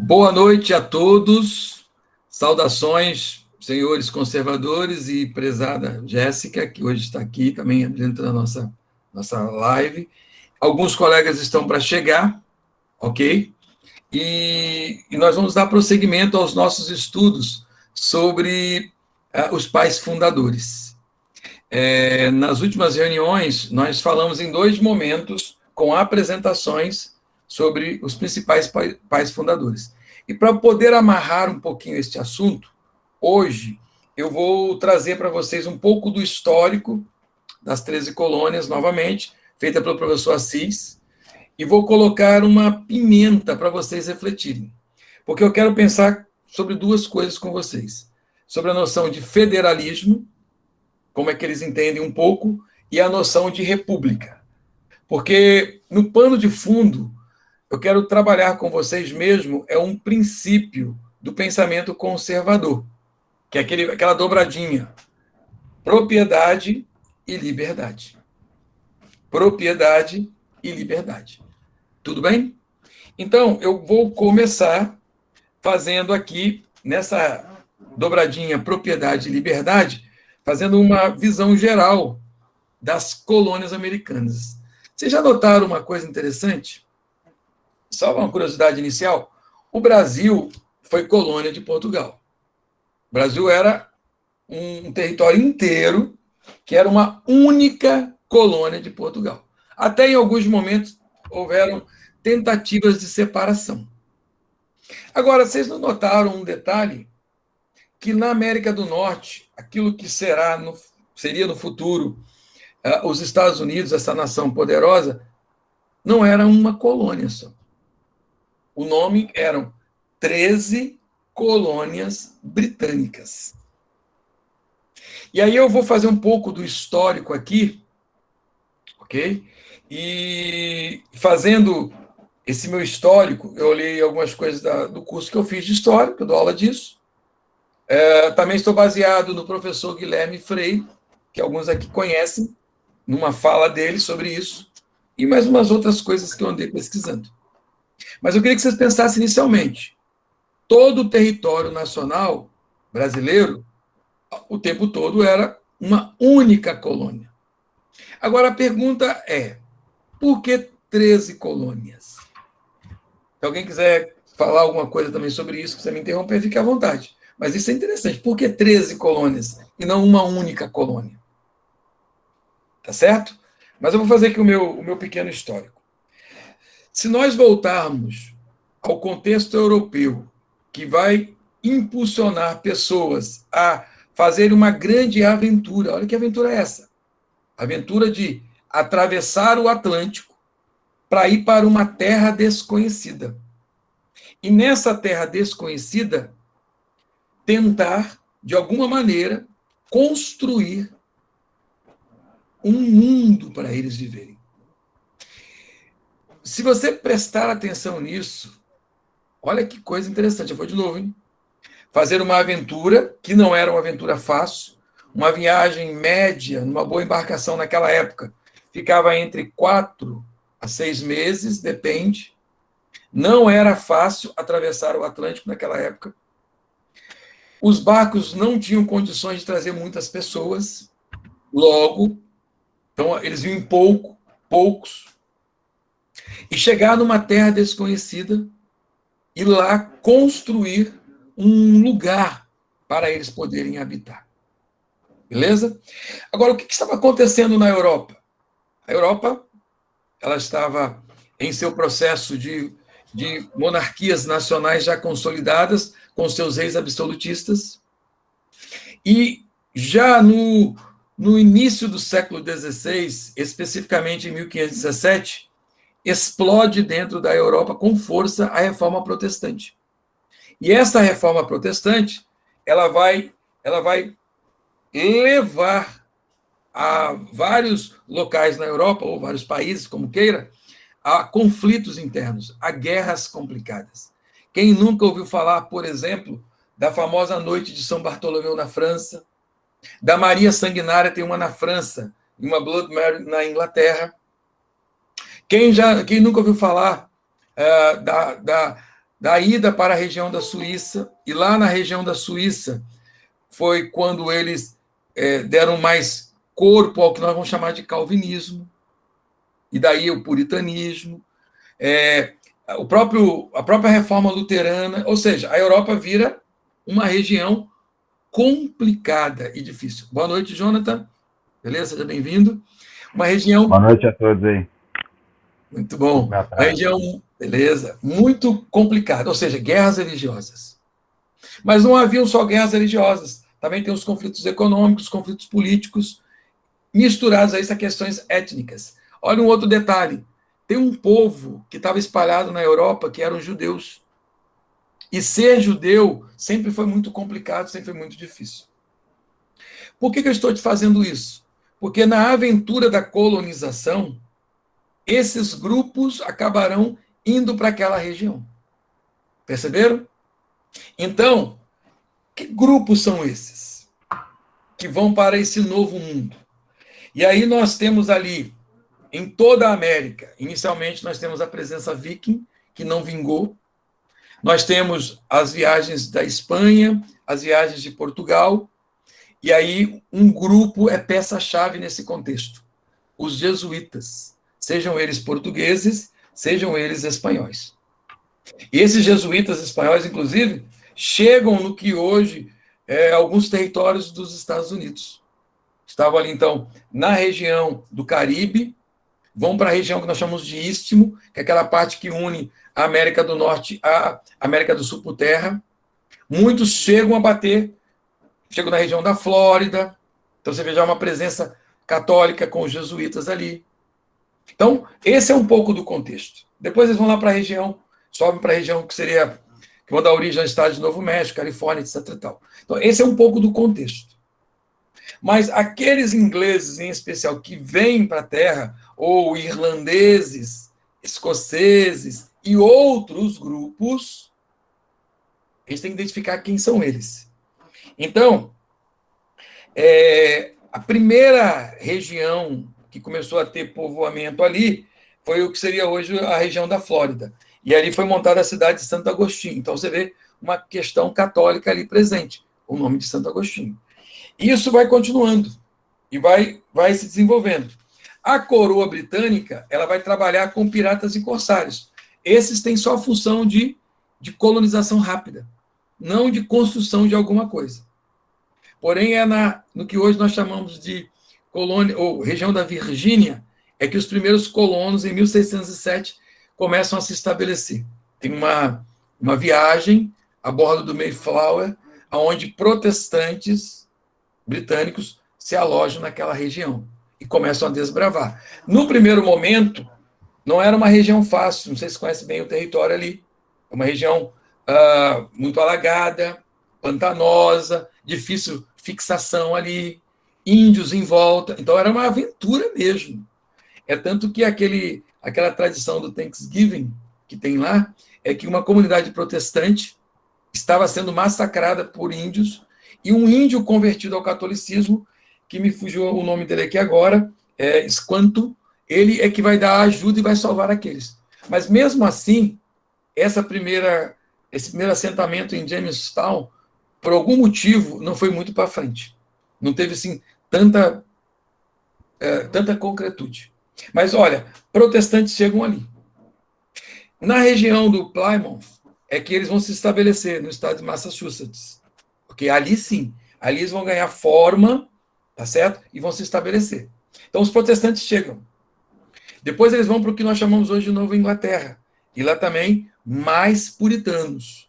Boa noite a todos. Saudações, senhores conservadores e prezada Jéssica, que hoje está aqui também dentro da nossa live. Alguns colegas estão para chegar, ok? E nós vamos dar prosseguimento aos nossos estudos sobre os pais fundadores. Nas últimas reuniões, nós falamos em 2 momentos com apresentações sobre os principais pais fundadores. E para poder amarrar um pouquinho este assunto, hoje eu vou trazer para vocês um pouco do histórico das 13 colônias, novamente, feita pelo professor Assis, e vou colocar uma pimenta para vocês refletirem. Porque eu quero pensar sobre 2 coisas com vocês. Sobre a noção de federalismo, como é que eles entendem um pouco, e a noção de república. Porque no pano de fundo, eu quero trabalhar com vocês mesmo, é um princípio do pensamento conservador, que é aquela dobradinha, propriedade e liberdade. Propriedade e liberdade. Tudo bem? Então, eu vou começar fazendo aqui, nessa dobradinha propriedade e liberdade, fazendo uma visão geral das colônias americanas. Vocês já notaram uma coisa interessante? Só uma curiosidade inicial, o Brasil foi colônia de Portugal. O Brasil era um território inteiro que era uma única colônia de Portugal. Até em alguns momentos houveram tentativas de separação. Agora, vocês não notaram um detalhe? Que na América do Norte, aquilo que seria no futuro os Estados Unidos, essa nação poderosa, não era uma colônia só. O nome eram 13 colônias britânicas. E aí eu vou fazer um pouco do histórico aqui, ok? E fazendo esse meu histórico, eu olhei algumas coisas do curso que eu fiz de História, que eu dou aula disso. Também estou baseado no professor Guilherme Freire, que alguns aqui conhecem, numa fala dele sobre isso, e mais umas outras coisas que eu andei pesquisando. Mas eu queria que vocês pensassem inicialmente. Todo o território nacional brasileiro, o tempo todo, era uma única colônia. Agora, a pergunta é, por que 13 colônias? Se alguém quiser falar alguma coisa também sobre isso, quiser me interromper, fique à vontade. Mas isso é interessante. Por que 13 colônias e não uma única colônia? Tá certo? Mas eu vou fazer aqui o meu pequeno histórico. Se nós voltarmos ao contexto europeu, que vai impulsionar pessoas a fazer uma grande aventura, olha que aventura é essa? A aventura de atravessar o Atlântico para ir para uma terra desconhecida. E nessa terra desconhecida, tentar, de alguma maneira, construir um mundo para eles viverem. Se você prestar atenção nisso, olha que coisa interessante. Eu vou de novo, hein? Fazer uma aventura, que não era uma aventura fácil, uma viagem média, numa boa embarcação naquela época, ficava entre 4 a 6 meses, depende. Não era fácil atravessar o Atlântico naquela época. Os barcos não tinham condições de trazer muitas pessoas, logo, então eles vinham em poucos, e chegar numa terra desconhecida e lá construir um lugar para eles poderem habitar. Beleza? Agora, o que estava acontecendo na Europa? A Europa, ela estava em seu processo de monarquias nacionais já consolidadas, com seus reis absolutistas, e já no início do século XVI, especificamente em 1517, explode dentro da Europa com força a reforma protestante. E essa reforma protestante, ela vai levar a vários locais na Europa, ou vários países, como queira, a conflitos internos, a guerras complicadas. Quem nunca ouviu falar, por exemplo, da famosa Noite de São Bartolomeu na França, da Maria Sanguinária, tem uma na França, e uma Blood Mary na Inglaterra. Quem nunca ouviu falar da ida para a região da Suíça, e lá na região da Suíça foi quando eles deram mais corpo ao que nós vamos chamar de calvinismo, e daí o puritanismo, a própria reforma luterana, ou seja, a Europa vira uma região complicada e difícil. Boa noite, Jonathan. Beleza? Seja bem-vindo. Uma região... Boa noite a todos aí. Muito bom. Uma região, beleza, muito complicada, ou seja, guerras religiosas. Mas não haviam só guerras religiosas, também tem os conflitos econômicos, conflitos políticos, misturados a isso a questões étnicas. Olha um outro detalhe, tem um povo que estava espalhado na Europa que eram os judeus. E ser judeu sempre foi muito complicado, sempre foi muito difícil. Por que eu estou te fazendo isso? Porque na aventura da colonização, esses grupos acabarão indo para aquela região. Perceberam? Então, que grupos são esses que vão para esse novo mundo? E aí nós temos ali, em toda a América, inicialmente nós temos a presença viking, que não vingou. Nós temos as viagens da Espanha, as viagens de Portugal, e aí um grupo é peça-chave nesse contexto, os jesuítas, sejam eles portugueses, sejam eles espanhóis. E esses jesuítas espanhóis, inclusive, chegam no que hoje alguns territórios dos Estados Unidos. Estavam ali, então, na região do Caribe, vão para a região que nós chamamos de Istmo, que é aquela parte que une a América do Norte à América do Sul por terra. Muitos chegam a bater, chegam na região da Flórida, então você vê já uma presença católica com os jesuítas ali. Então, esse é um pouco do contexto. Depois eles vão lá para a região, sobem para a região que vão dar origem ao estado de Novo México, Califórnia, etc. E tal. Então, esse é um pouco do contexto. Mas aqueles ingleses, em especial, que vêm para a Terra, ou irlandeses, escoceses e outros grupos, a gente tem que identificar quem são eles. Então, a primeira região que começou a ter povoamento ali foi o que seria hoje a região da Flórida. E ali foi montada a cidade de Santo Agostinho. Então, você vê uma questão católica ali presente, o nome de Santo Agostinho. Isso vai continuando e vai se desenvolvendo. A coroa britânica ela vai trabalhar com piratas e corsários. Esses têm só a função de colonização rápida, não de construção de alguma coisa. Porém, no que hoje nós chamamos de colônia, ou região da Virgínia, é que os primeiros colonos, em 1607, começam a se estabelecer. Tem uma viagem a bordo do Mayflower, onde protestantes britânicos se alojam naquela região e começam a desbravar. No primeiro momento, não era uma região fácil, não sei se conhece bem o território ali, é uma região muito alagada, pantanosa, difícil fixação ali, índios em volta, então era uma aventura mesmo. É tanto que aquela tradição do Thanksgiving que tem lá, é que uma comunidade protestante estava sendo massacrada por índios, e um índio convertido ao catolicismo, que me fugiu o nome dele aqui agora, Squanto, ele é que vai dar ajuda e vai salvar aqueles. Mas mesmo assim, esse primeiro assentamento em Jamestown, por algum motivo, não foi muito para frente. Não teve, assim, tanta concretude. Mas, olha, protestantes chegam ali. Na região do Plymouth, é que eles vão se estabelecer, no estado de Massachusetts. Porque ali sim, ali eles vão ganhar forma, tá certo? E vão se estabelecer. Então, os protestantes chegam. Depois eles vão para o que nós chamamos hoje de Nova Inglaterra. E lá também, mais puritanos.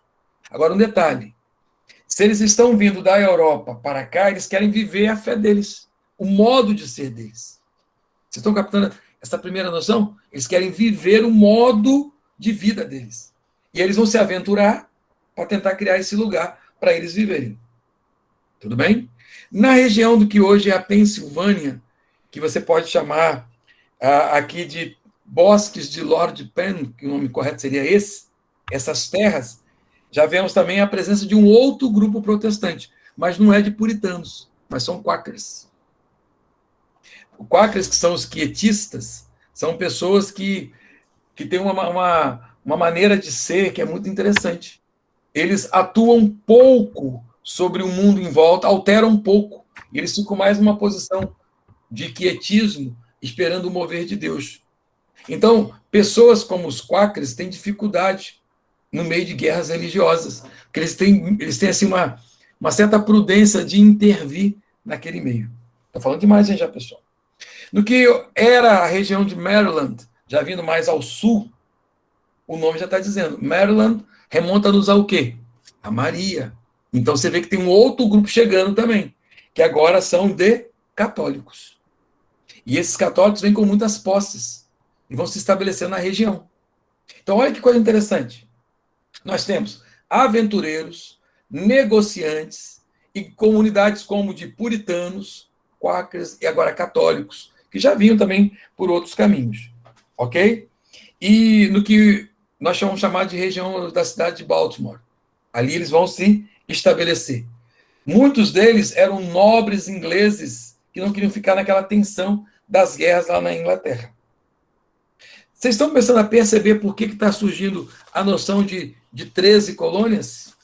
Agora, um detalhe. Se eles estão vindo da Europa para cá, eles querem viver a fé deles, o modo de ser deles. Vocês estão captando essa primeira noção? Eles querem viver o modo de vida deles. E eles vão se aventurar para tentar criar esse lugar para eles viverem. Tudo bem? Na região do que hoje é a Pensilvânia, que você pode chamar aqui de Bosques de Lord Penn, que o nome correto seria esse, essas terras, já vemos também a presença de um outro grupo protestante, mas não é de puritanos, mas são quakers. Os quakers, que são os quietistas, são pessoas que têm uma uma maneira de ser que é muito interessante. Eles atuam pouco sobre o mundo em volta, alteram pouco. Eles ficam mais numa posição de quietismo, esperando o mover de Deus. Então, pessoas como os quakers têm dificuldade no meio de guerras religiosas, porque eles têm assim, uma certa prudência de intervir naquele meio. Estou falando demais, hein, já, pessoal? No que era a região de Maryland, já vindo mais ao sul, o nome já está dizendo. Maryland remonta-nos ao quê? A Maria. Então você vê que tem um outro grupo chegando também, que agora são de católicos. E esses católicos vêm com muitas posses e vão se estabelecer na região. Então olha que coisa interessante. Nós temos aventureiros, negociantes e comunidades como de puritanos, quakers e agora católicos, que já vinham também por outros caminhos. Ok? E no que nós vamos chamar de região da cidade de Baltimore. Ali eles vão se estabelecer. Muitos deles eram nobres ingleses que não queriam ficar naquela tensão das guerras lá na Inglaterra. Vocês estão começando a perceber por que está surgindo a noção de 13 colônias?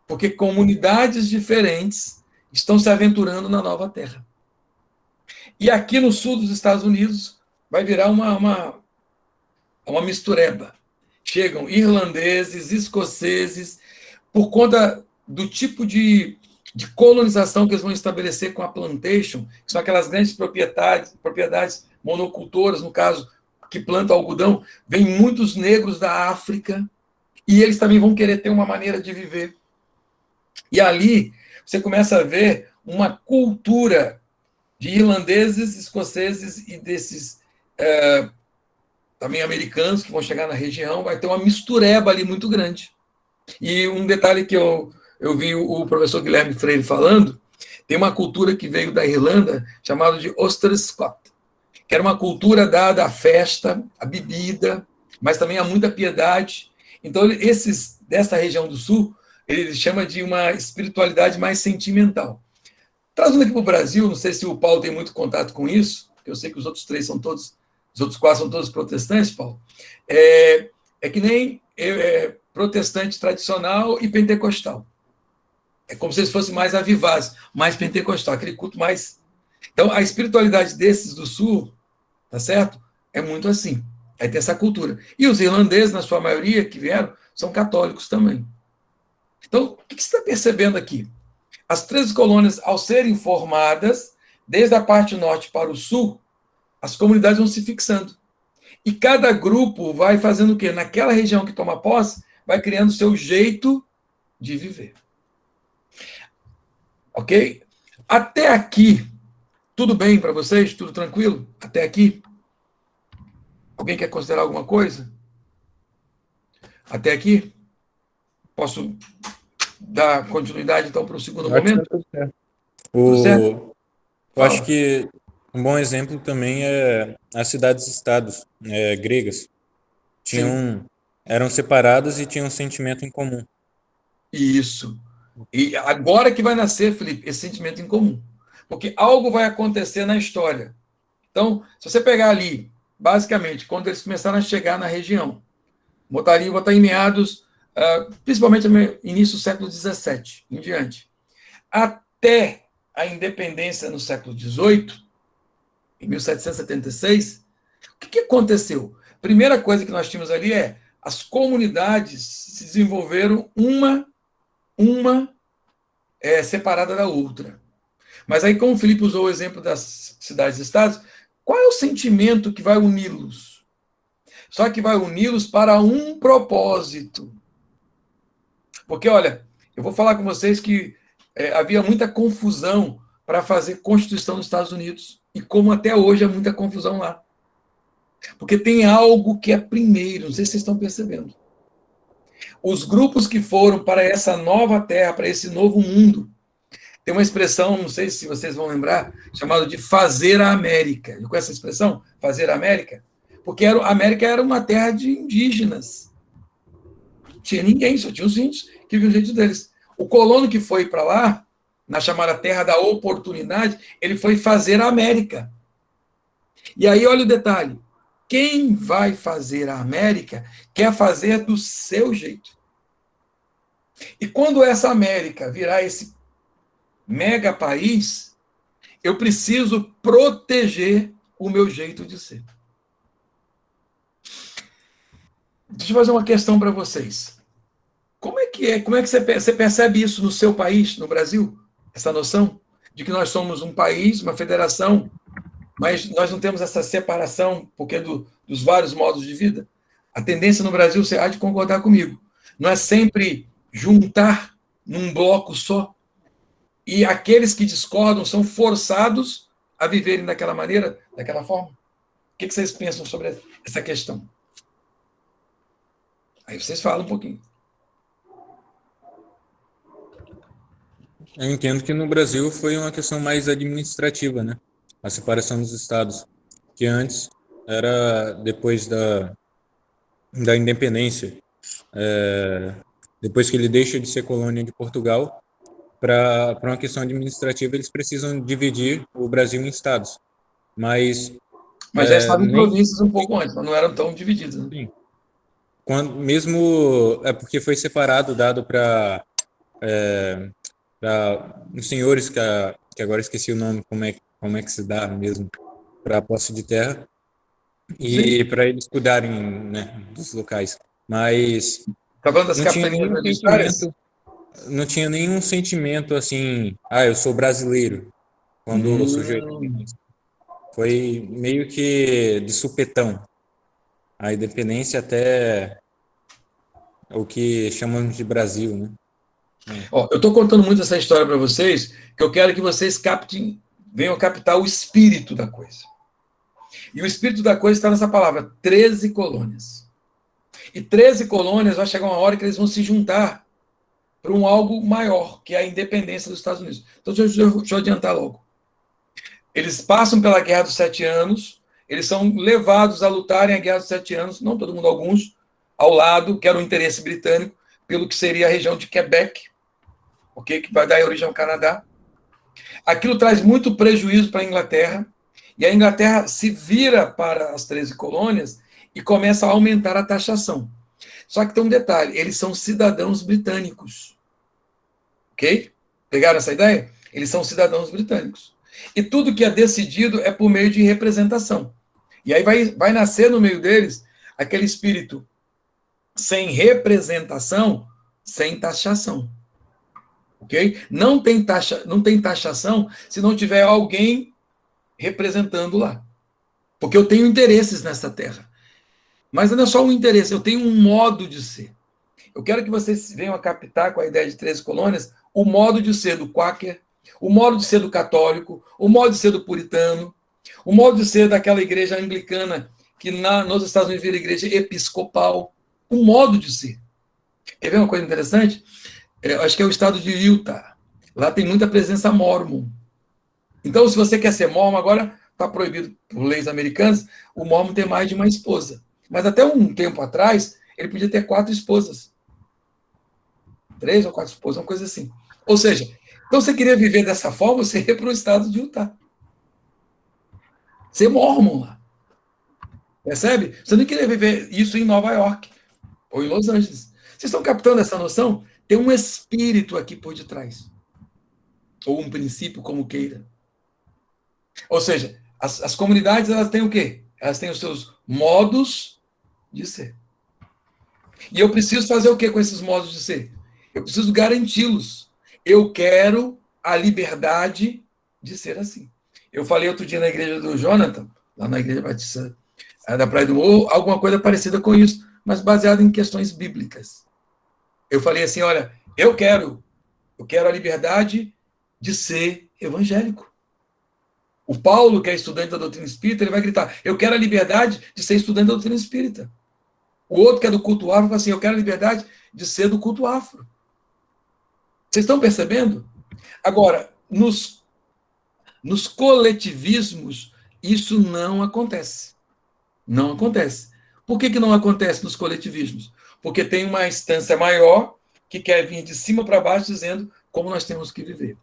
Porque comunidades diferentes estão se aventurando na nova terra. E aqui no sul dos Estados Unidos vai virar uma mistureba. Chegam irlandeses, escoceses, por conta do tipo de colonização que eles vão estabelecer com a plantation, que são aquelas grandes propriedades monocultoras, no caso, que plantam algodão, vêm muitos negros da África, e eles também vão querer ter uma maneira de viver. E ali você começa a ver uma cultura de irlandeses, escoceses e desses também americanos que vão chegar na região, vai ter uma mistureba ali muito grande. E um detalhe que eu vi o professor Guilherme Freire falando, tem uma cultura que veio da Irlanda, chamada de Ulster Scot, que era uma cultura dada à festa, à bebida, mas também a muita piedade. Então, esses dessa região do sul, ele chama de uma espiritualidade mais sentimental. Trazendo aqui para o Brasil, não sei se o Paulo tem muito contato com isso, porque eu sei que os outros os outros quatro são todos protestantes, Paulo. É que nem protestante tradicional e pentecostal. É como se eles fossem mais avivados, mais pentecostal, aquele culto mais. Então, a espiritualidade desses do sul, tá certo? É muito assim. Aí tem essa cultura. E os irlandeses, na sua maioria, que vieram, são católicos também. Então, o que você está percebendo aqui? As 13 colônias, ao serem formadas, desde a parte norte para o sul, as comunidades vão se fixando. E cada grupo vai fazendo o quê? Naquela região que toma posse, vai criando o seu jeito de viver. Ok? Até aqui, tudo bem para vocês? Tudo tranquilo? Até aqui? Alguém quer considerar alguma coisa? Até aqui? Posso dar continuidade, então, para o segundo momento? Tudo certo. Tudo certo? Eu acho Fala. que um bom exemplo também é as cidades-estados gregas. Sim, Eram separadas e tinham um sentimento em comum. isso. E agora que vai nascer, Felipe, esse sentimento em comum. Porque algo vai acontecer na história. Então, se você pegar ali, basicamente, quando eles começaram a chegar na região, vou estar em meados, principalmente início do século XVII em diante, até a independência no século XVIII, em 1776, o que aconteceu? Primeira coisa que nós tínhamos ali é as comunidades se desenvolveram uma separada da outra. Mas aí, como o Felipe usou o exemplo das cidades-estados, qual é o sentimento que vai uni-los? Só que vai uni-los para um propósito. Porque, olha, eu vou falar com vocês que havia muita confusão para fazer Constituição nos Estados Unidos. E como até hoje há muita confusão lá. Porque tem algo que é primeiro, não sei se vocês estão percebendo. Os grupos que foram para essa nova terra, para esse novo mundo, tem uma expressão, não sei se vocês vão lembrar, chamada de fazer a América. Com essa expressão, fazer a América? Porque a América era uma terra de indígenas. Não tinha ninguém, só tinha os índios que viviam do jeito deles. O colono que foi para lá, na chamada Terra da Oportunidade, ele foi fazer a América. E aí, olha o detalhe. quem vai fazer a América quer fazer do seu jeito. E quando essa América virar esse mega país, eu preciso proteger o meu jeito de ser. Deixa eu fazer uma questão para vocês. Como é que você percebe isso no seu país, no Brasil? Essa noção de que nós somos um país, uma federação, mas nós não temos essa separação porque dos vários modos de vida? A tendência no Brasil, você há de concordar comigo, não é sempre juntar num bloco só, e aqueles que discordam são forçados a viverem daquela maneira, daquela forma? O que vocês pensam sobre essa questão? Aí vocês falam um pouquinho. Eu entendo que no Brasil foi uma questão mais administrativa, né? A separação dos estados, que antes era depois da independência, depois que ele deixa de ser colônia de Portugal, para uma questão administrativa, eles precisam dividir o Brasil em estados. Mas já estavam em nem províncias um pouco antes, mas não eram tão divididas. Né? sim, mesmo é porque foi separado, dado para uns senhores que agora esqueci o nome, como é que se dá mesmo, para a posse de terra, e para eles cuidarem, né, dos locais. Mas tá falando das não tinha capitanias nenhum hereditárias? sentimento, não tinha nenhum sentimento assim, eu sou brasileiro, quando surgiu a independência. Foi meio que de supetão. A independência até o que chamamos de Brasil, né? Ó, eu estou contando muito essa história para vocês, que eu quero que vocês venham captar o espírito da coisa. E o espírito da coisa está nessa palavra, 13 colônias. E 13 colônias vai chegar uma hora que eles vão se juntar para algo maior, que é a independência dos Estados Unidos. Então, deixa eu adiantar logo. Eles passam pela Guerra dos 7 Anos, eles são levados a lutarem a Guerra dos 7 Anos, não todo mundo, alguns, ao lado, que era o interesse britânico, pelo que seria a região de Quebec, okay, que vai dar origem ao Canadá. Aquilo traz muito prejuízo para a Inglaterra, e a Inglaterra se vira para as 13 colônias e começa a aumentar a taxação. Só que tem um detalhe, eles são cidadãos britânicos. Ok? Pegaram essa ideia? Eles são cidadãos britânicos. E tudo que é decidido é por meio de representação. E aí vai nascer no meio deles aquele espírito sem representação, sem taxação. Ok? Não tem taxação se não tiver alguém representando lá. Porque eu tenho interesses nessa terra. Mas não é só um interesse, eu tenho um modo de ser. Eu quero que vocês venham a captar com a ideia de 13 colônias o modo de ser do quaker, o modo de ser do católico, o modo de ser do puritano, o modo de ser daquela igreja anglicana que nos Estados Unidos vira igreja episcopal, o modo de ser. Quer ver uma coisa interessante? Acho que é o estado de Utah. Lá tem muita presença mórmon. Então, se você quer ser mórmon, agora está proibido por leis americanas o mórmon ter mais de uma esposa. Mas até um tempo atrás, ele podia ter 4 esposas. 3 ou 4 esposas, uma coisa assim. Ou seja, então você queria viver dessa forma, você ia para o estado de Utah. Ser mórmon lá. Percebe? Você não queria viver isso em Nova York ou em Los Angeles. Vocês estão captando essa noção? Tem um espírito aqui por detrás. Ou um princípio, como queira. Ou seja, as comunidades, elas têm o quê? Elas têm os seus modos de ser. E eu preciso fazer o quê com esses modos de ser? Eu preciso garanti-los. Eu quero a liberdade de ser assim. Eu falei outro dia na igreja do Jonathan, lá na igreja batista da Praia do Morro, alguma coisa parecida com isso, mas baseado em questões bíblicas. Eu falei assim, olha, eu quero a liberdade de ser evangélico. O Paulo, que é estudante da doutrina espírita, ele vai gritar, eu quero a liberdade de ser estudante da doutrina espírita. O outro, que é do culto afro, fala assim, eu quero a liberdade de ser do culto afro. Vocês estão percebendo? Agora, nos coletivismos, isso não acontece. Não acontece. Por que não acontece nos coletivismos? Porque tem uma instância maior que quer vir de cima para baixo dizendo como nós temos que viver.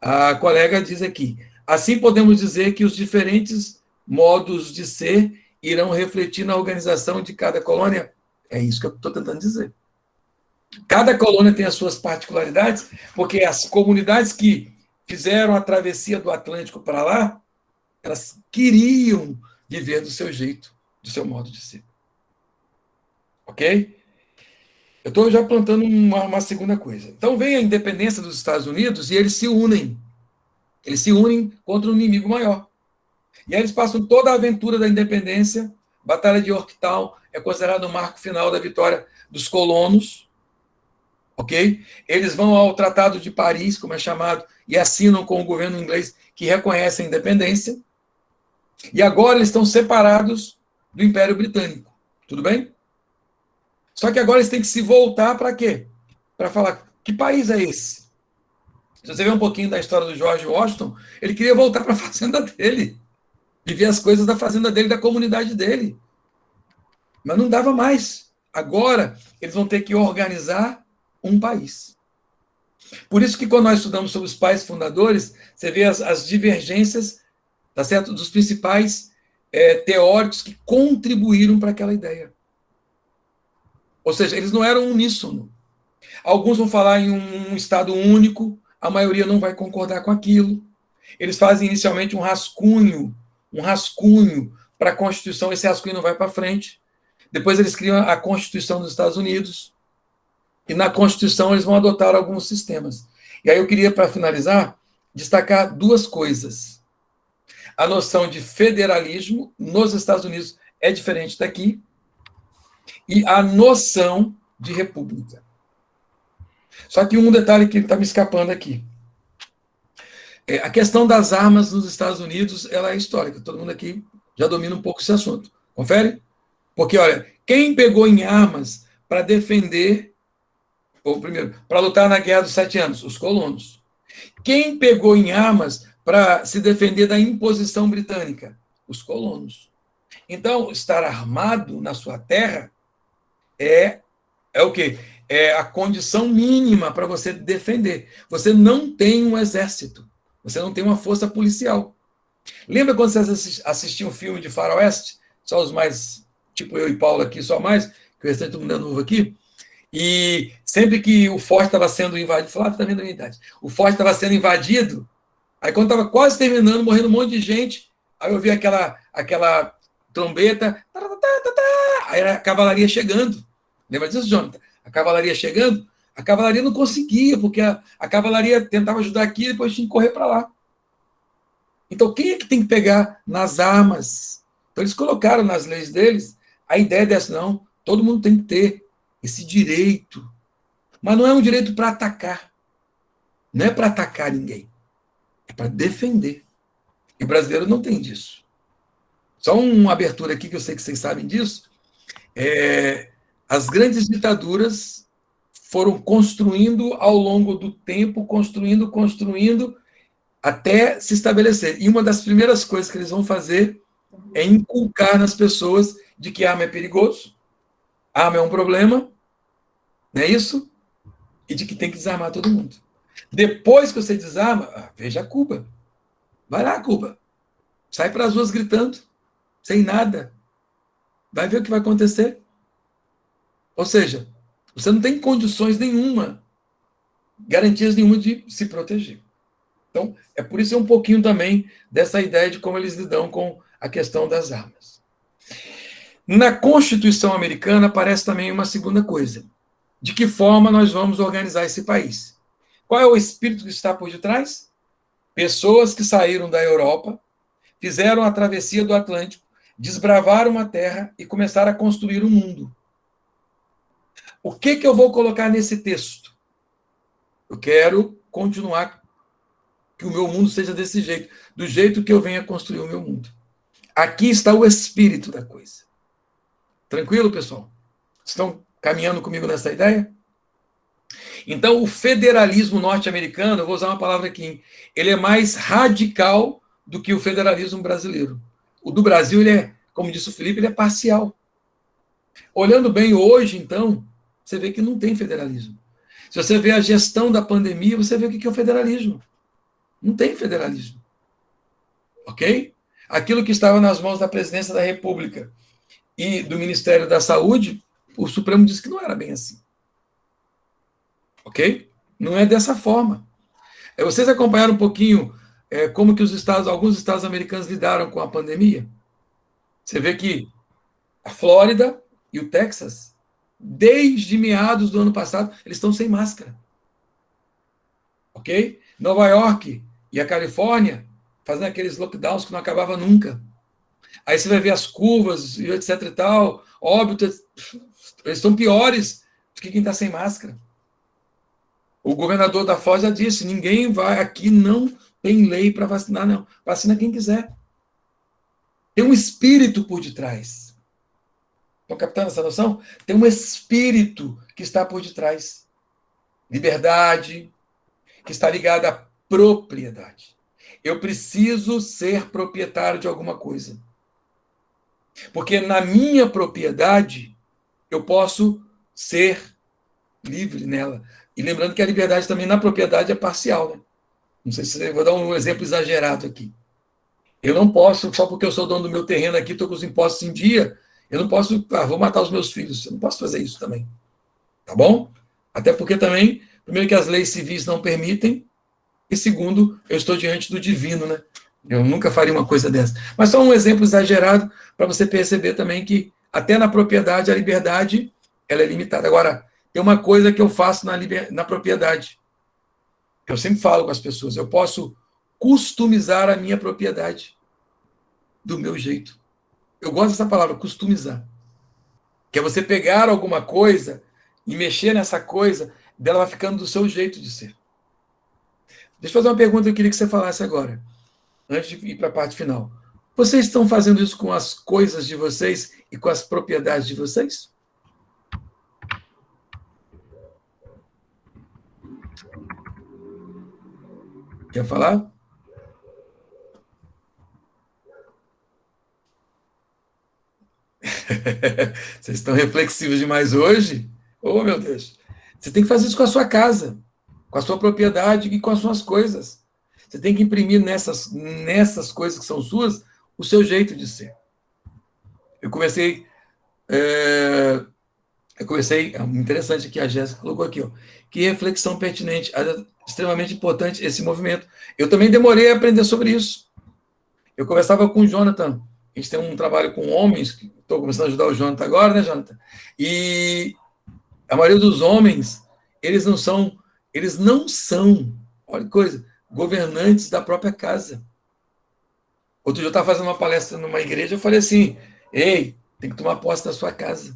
A colega diz aqui, assim podemos dizer que os diferentes modos de ser irão refletir na organização de cada colônia. É isso que eu estou tentando dizer. Cada colônia tem as suas particularidades, porque as comunidades que fizeram a travessia do Atlântico para lá, elas queriam viver do seu jeito, do seu modo de ser. Ok? Eu estou já plantando uma segunda coisa. Então vem a independência dos Estados Unidos e eles se unem. Eles se unem contra um inimigo maior. E aí eles passam toda a aventura da independência. Batalha de Yorktown é considerado o marco final da vitória dos colonos. Ok? Eles vão ao Tratado de Paris, como é chamado, e assinam com o governo inglês que reconhece a independência. E agora eles estão separados do Império Britânico. Tudo bem? Só que agora eles têm que se voltar para quê? Para falar, que país é esse? Se você ver um pouquinho da história do George Washington, ele queria voltar para a fazenda dele, viver as coisas da fazenda dele, da comunidade dele. Mas não dava mais. Agora, eles vão ter que organizar um país. Por isso que quando nós estudamos sobre os pais fundadores, você vê as divergências, tá certo? Dos principais teóricos que contribuíram para aquela ideia. Ou seja, eles não eram uníssono. Alguns vão falar em um Estado único, a maioria não vai concordar com aquilo. Eles fazem inicialmente um rascunho para a Constituição, esse rascunho não vai para frente. Depois eles criam a Constituição dos Estados Unidos, e na Constituição eles vão adotar alguns sistemas. E aí eu queria, para finalizar, destacar duas coisas. A noção de federalismo nos Estados Unidos é diferente daqui, e a noção de república. Só que um detalhe que está me escapando aqui. A questão das armas nos Estados Unidos, ela é histórica. Todo mundo aqui já domina um pouco esse assunto. Confere? Porque, olha, quem pegou em armas para defender, ou primeiro, para lutar na Guerra dos 7 Anos? Os colonos. Quem pegou em armas para se defender da imposição britânica? Os colonos. Então, estar armado na sua terra é o quê? É a condição mínima para você defender. Você não tem um exército. Você não tem uma força policial. Lembra quando vocês assistiam um filme de faroeste? Só os mais, tipo eu e Paulo aqui, só mais, que o restante todo mundo é novo aqui. E sempre que o forte estava sendo invadido, Flávio está vendo a minha idade, o forte estava sendo invadido, aí quando estava quase terminando, morrendo um monte de gente, aí eu vi aquela trombeta, aí era a cavalaria chegando. Lembra disso, Jonathan? A cavalaria chegando, a cavalaria não conseguia, porque a cavalaria tentava ajudar aqui e depois tinha que correr para lá. Então, quem é que tem que pegar nas armas? Então, eles colocaram nas leis deles a ideia dessa, não, todo mundo tem que ter esse direito. Mas não é um direito para atacar. Não é para atacar ninguém. É para defender. E o brasileiro não tem disso. Só uma abertura aqui, que eu sei que vocês sabem disso. As grandes ditaduras foram construindo ao longo do tempo, construindo, até se estabelecer. E uma das primeiras coisas que eles vão fazer é inculcar nas pessoas de que arma é perigoso, arma é um problema, não é isso? E de que tem que desarmar todo mundo. Depois que você desarma, veja Cuba. Vai lá, Cuba. Sai para as ruas gritando, sem nada. Vai ver o que vai acontecer. Ou seja, você não tem condições nenhuma, garantias nenhuma de se proteger. Então, é por isso um pouquinho também dessa ideia de como eles lidam com a questão das armas. Na Constituição americana aparece também uma segunda coisa. De que forma nós vamos organizar esse país? Qual é o espírito que está por detrás? Pessoas que saíram da Europa, fizeram a travessia do Atlântico, desbravaram uma terra e começaram a construir um mundo. O que eu vou colocar nesse texto? Eu quero continuar que o meu mundo seja desse jeito, do jeito que eu venha construir o meu mundo. Aqui está o espírito da coisa. Tranquilo, pessoal? Estão caminhando comigo nessa ideia? Então, o federalismo norte-americano, eu vou usar uma palavra aqui, ele é mais radical do que o federalismo brasileiro. O do Brasil, ele é, como disse o Felipe, ele é parcial. Olhando bem hoje, então, você vê que não tem federalismo. Se você vê a gestão da pandemia, você vê o que é o federalismo. Não tem federalismo. Ok? Aquilo que estava nas mãos da Presidência da República e do Ministério da Saúde, o Supremo disse que não era bem assim. Ok? Não é dessa forma. Vocês acompanharam um pouquinho como que alguns estados americanos lidaram com a pandemia? Você vê que a Flórida e o Texas, desde meados do ano passado, eles estão sem máscara. Ok? Nova York e a Califórnia fazendo aqueles lockdowns que não acabava nunca. Aí você vai ver as curvas e etc e tal, óbitos, eles estão piores do que quem está sem máscara. O governador da Foz já disse, ninguém vai, aqui não tem lei para vacinar, não. Vacina quem quiser. Tem um espírito por detrás. Estão captando essa noção? Tem um espírito que está por detrás. Liberdade, que está ligada à propriedade. Eu preciso ser proprietário de alguma coisa. Porque na minha propriedade, eu posso ser livre nela. E lembrando que a liberdade também na propriedade é parcial, né? Não sei se eu vou dar um exemplo exagerado aqui. Eu não posso, só porque eu sou dono do meu terreno aqui, estou com os impostos em dia, eu não posso, vou matar os meus filhos. Eu não posso fazer isso também. Tá bom? Até porque também, primeiro que as leis civis não permitem, e segundo, eu estou diante do divino, né? Eu nunca faria uma coisa dessa. Mas só um exemplo exagerado para você perceber também que até na propriedade a liberdade ela é limitada. Agora, tem uma coisa que eu faço na propriedade. Eu sempre falo com as pessoas, eu posso customizar a minha propriedade do meu jeito. Eu gosto dessa palavra, customizar. Que é você pegar alguma coisa e mexer nessa coisa, dela vai ficando do seu jeito de ser. Deixa eu fazer uma pergunta que eu queria que você falasse agora, antes de ir para a parte final. Vocês estão fazendo isso com as coisas de vocês e com as propriedades de vocês? Quer falar? Vocês estão reflexivos demais hoje? Oh, meu Deus. Você tem que fazer isso com a sua casa, com a sua propriedade e com as suas coisas. Você tem que imprimir nessas coisas que são suas o seu jeito de ser. Eu comecei, interessante que a Jéssica colocou aqui, ó, que reflexão pertinente, extremamente importante esse movimento. Eu também demorei a aprender sobre isso. Eu conversava com o Jonathan, a gente tem um trabalho com homens, estou começando a ajudar o Jonathan agora, né, Jonathan? E a maioria dos homens, eles não são, olha que coisa, governantes da própria casa. Outro dia eu estava fazendo uma palestra numa igreja, eu falei assim, ei, tem que tomar posse da sua casa.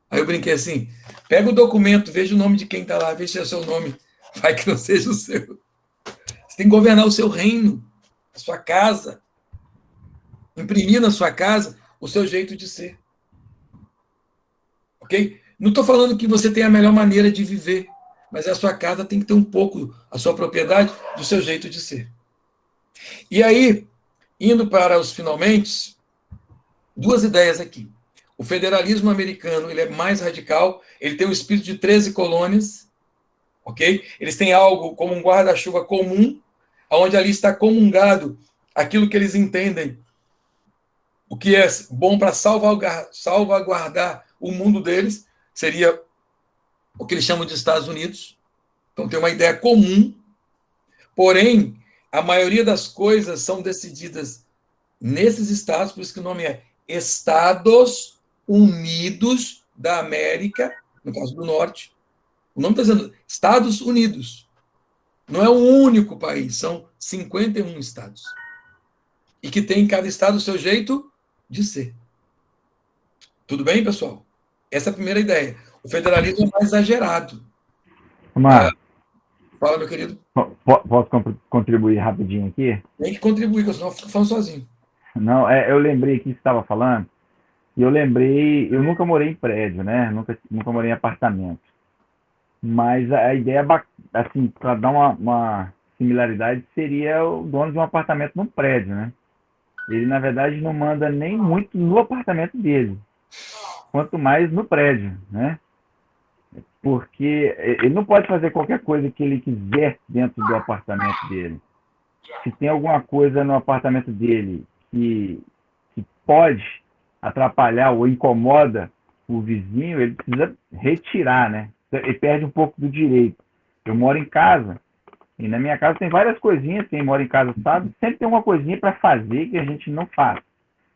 Aí eu brinquei assim, pega o documento, veja o nome de quem está lá, veja se é o seu nome, vai que não seja o seu. Você tem que governar o seu reino, a sua casa, imprimir na sua casa o seu jeito de ser. Ok? Não estou falando que você tem a melhor maneira de viver, mas a sua casa tem que ter um pouco, a sua propriedade, do seu jeito de ser. E aí, indo para os finalmente, duas ideias aqui. O federalismo americano ele é mais radical, ele tem um espírito de 13 colônias, ok? Eles têm algo como um guarda-chuva comum, onde ali está comungado aquilo que eles entendem, o que é bom para salvaguardar o mundo deles, seria o que eles chamam de Estados Unidos. Então tem uma ideia comum, porém, a maioria das coisas são decididas nesses estados, por isso que o nome é Estados Unidos da América, no caso do Norte. O nome está dizendo Estados Unidos. Não é um único país, são 51 estados. E que tem em cada estado o seu jeito de ser. Tudo bem, pessoal? Essa é a primeira ideia. O federalismo é mais exagerado. Omar, Fala, meu querido. posso contribuir rapidinho aqui? Tem que contribuir, porque senão eu fico falando sozinho. Não, eu lembrei aqui que você estava falando, e eu lembrei, eu nunca morei em prédio, né? Nunca morei em apartamento. Mas a ideia, assim, para dar uma similaridade, seria o dono de um apartamento num prédio, né? Ele, na verdade, não manda nem muito no apartamento dele, quanto mais no prédio, né? Porque ele não pode fazer qualquer coisa que ele quiser dentro do apartamento dele. Se tem alguma coisa no apartamento dele que, que pode atrapalhar ou incomoda o vizinho, ele precisa retirar, né? Ele perde um pouco do direito. Eu moro em casa, e na minha casa tem várias coisinhas, quem mora em casa sabe, sempre tem uma coisinha para fazer que a gente não faz.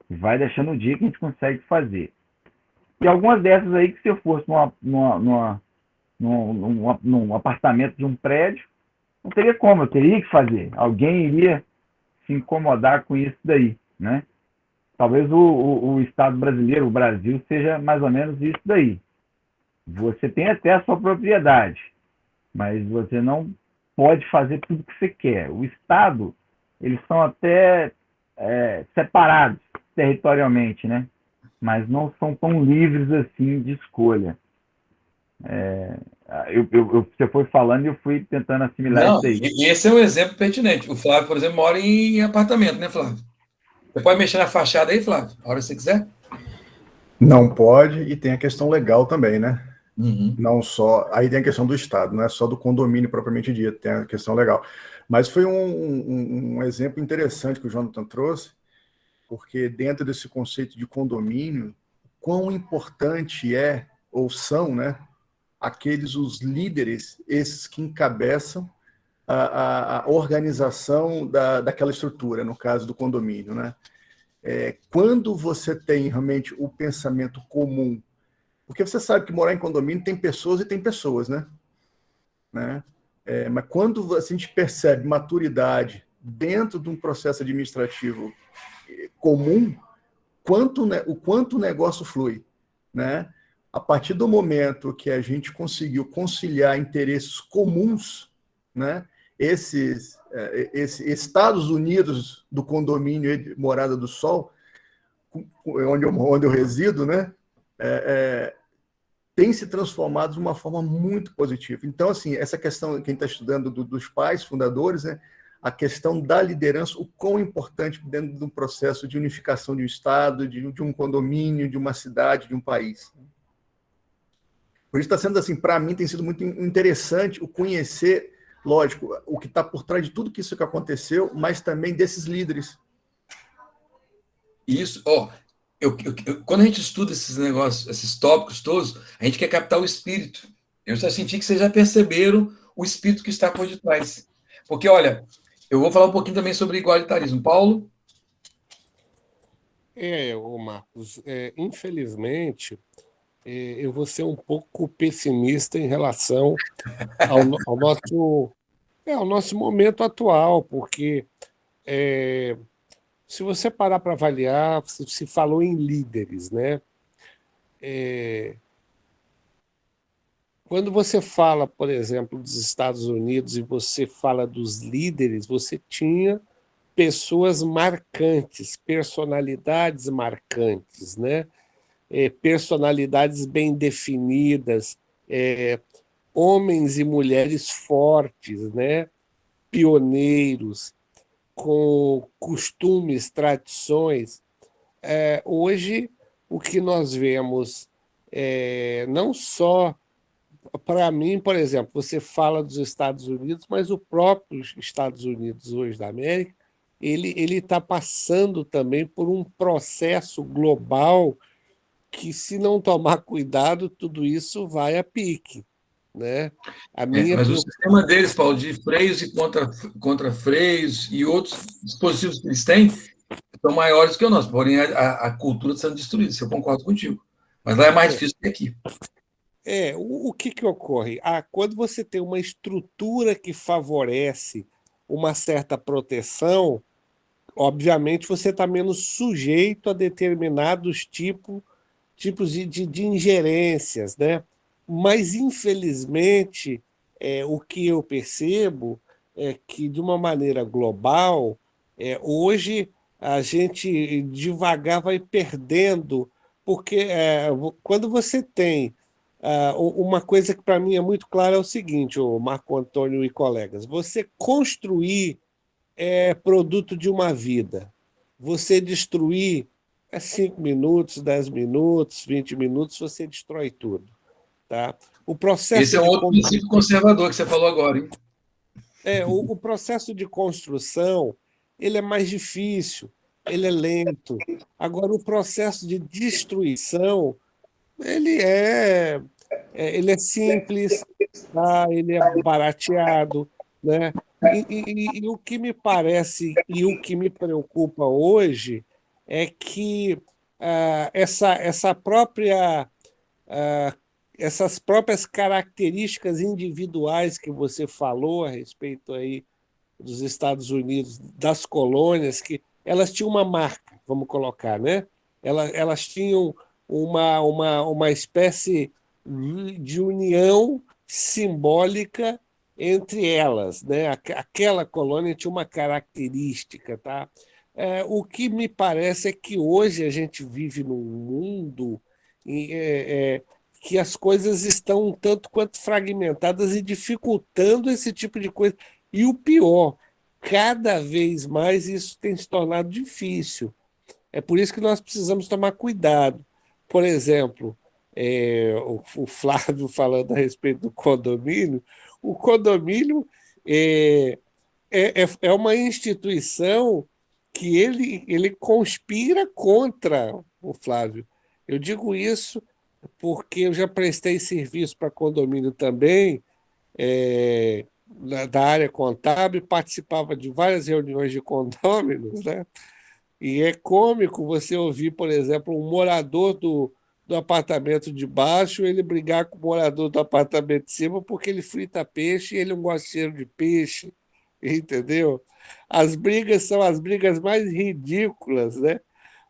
E vai deixando o dia que a gente consegue fazer. E algumas dessas aí que se eu fosse num apartamento de um prédio, não teria como, eu teria que fazer. Alguém iria se incomodar com isso daí, né? Talvez o Estado brasileiro, o Brasil, seja mais ou menos isso daí. Você tem até a sua propriedade, mas você não pode fazer tudo que você quer. O Estado, eles são até separados territorialmente, né? Mas não são tão livres assim de escolha. Você foi falando e eu fui tentando assimilar Não, isso daí. e esse é um exemplo pertinente. O Flávio, por exemplo, mora em apartamento, né, Flávio? Você pode mexer na fachada aí, Flávio, a hora que você quiser? Não pode, e tem a questão legal também, né? Uhum. Não só. Aí tem a questão do Estado, não é só do condomínio propriamente dito, tem a questão legal. Mas foi um exemplo interessante que o Jonathan trouxe, porque dentro desse conceito de condomínio, quão importante é, ou são, né, os líderes, esses que encabeçam a organização daquela estrutura, no caso do condomínio, né? Quando você tem realmente o pensamento comum, porque você sabe que morar em condomínio tem pessoas e tem pessoas, né? Mas quando a gente percebe maturidade dentro de um processo administrativo comum, o quanto o negócio flui, né? A partir do momento que a gente conseguiu conciliar interesses comuns, né? Esses Estados Unidos do condomínio Morada do Sol, onde eu resido, né? Tem se transformado de uma forma muito positiva. Então, assim, essa questão, quem está estudando dos pais fundadores, né? A questão da liderança, o quão importante dentro de um processo de unificação de um Estado, de um condomínio, de uma cidade, de um país. Por isso está sendo assim, para mim tem sido muito interessante o conhecer, lógico, o que está por trás de tudo isso que aconteceu, mas também desses líderes. Isso, quando a gente estuda esses negócios, esses tópicos todos, a gente quer captar o espírito. Eu já senti que vocês já perceberam o espírito que está por detrás. Porque, olha, eu vou falar um pouquinho também sobre igualitarismo. Paulo? Marcos, infelizmente, eu vou ser um pouco pessimista em relação ao nosso momento atual, porque se você parar para avaliar, se falou em líderes, né? Quando você fala, por exemplo, dos Estados Unidos e você fala dos líderes, você tinha pessoas marcantes, personalidades marcantes, né? Personalidades bem definidas, homens e mulheres fortes, né? Pioneiros, com costumes, tradições. Hoje, o que nós vemos, não só, para mim, por exemplo, você fala dos Estados Unidos, mas o próprio Estados Unidos hoje da América, ele está passando também por um processo global que, se não tomar cuidado, tudo isso vai a pique, né? Mas o sistema deles, Paulo, de freios e contra-freios e outros dispositivos que eles têm são maiores que o nosso, porém a cultura está sendo destruída, isso eu concordo contigo. Mas lá é mais difícil que aqui. O que ocorre? Quando você tem uma estrutura que favorece uma certa proteção, obviamente você está menos sujeito a determinados tipos de ingerências, né? Mas, infelizmente, o que eu percebo é que, de uma maneira global, hoje a gente devagar vai perdendo, porque quando você tem uma coisa que para mim é muito clara é o seguinte, o Marco Antônio e colegas, você construir é produto de uma vida, você destruir 5 minutos, 10 minutos, 20 minutos, você destrói tudo. Tá? O processo Esse é um outro princípio conservador que você falou agora, hein? O processo de construção ele é mais difícil. ele é lento. Agora, o processo de destruição, ele é simples, tá? Ele é barateado, né? E o que me parece e o que me preocupa hoje é que essa própria ah, essas próprias características individuais que você falou a respeito aí dos Estados Unidos, das colônias, que elas tinham uma marca, vamos colocar, né? Elas tinham uma espécie de união simbólica entre elas, né? Aquela colônia tinha uma característica, tá? O que me parece é que hoje a gente vive num mundo que as coisas estão um tanto quanto fragmentadas e dificultando esse tipo de coisa. E o pior, cada vez mais isso tem se tornado difícil. É por isso que nós precisamos tomar cuidado. Por exemplo, o Flávio falando a respeito do condomínio, o condomínio é uma instituição que ele conspira contra o Flávio. Eu digo isso porque eu já prestei serviço para condomínio também, da área contábil, participava de várias reuniões de condôminos, né? E é cômico você ouvir, por exemplo, um morador do apartamento de baixo ele brigar com o morador do apartamento de cima porque ele frita peixe e ele não gosta de cheiro de peixe, entendeu? As brigas são as brigas mais ridículas, né?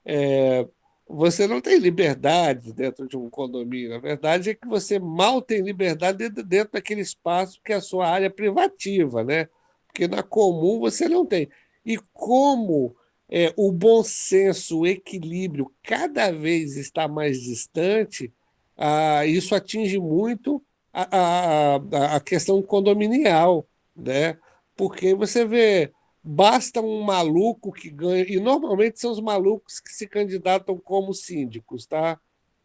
É, você não tem liberdade dentro de um condomínio. A verdade é que você mal tem liberdade dentro daquele espaço que é a sua área privativa, né? Porque na comum você não tem. E como o bom senso, o equilíbrio cada vez está mais distante, isso atinge muito a questão condominial, né? Porque você vê. Basta um maluco que ganha, e normalmente são os malucos que se candidatam como síndicos, tá?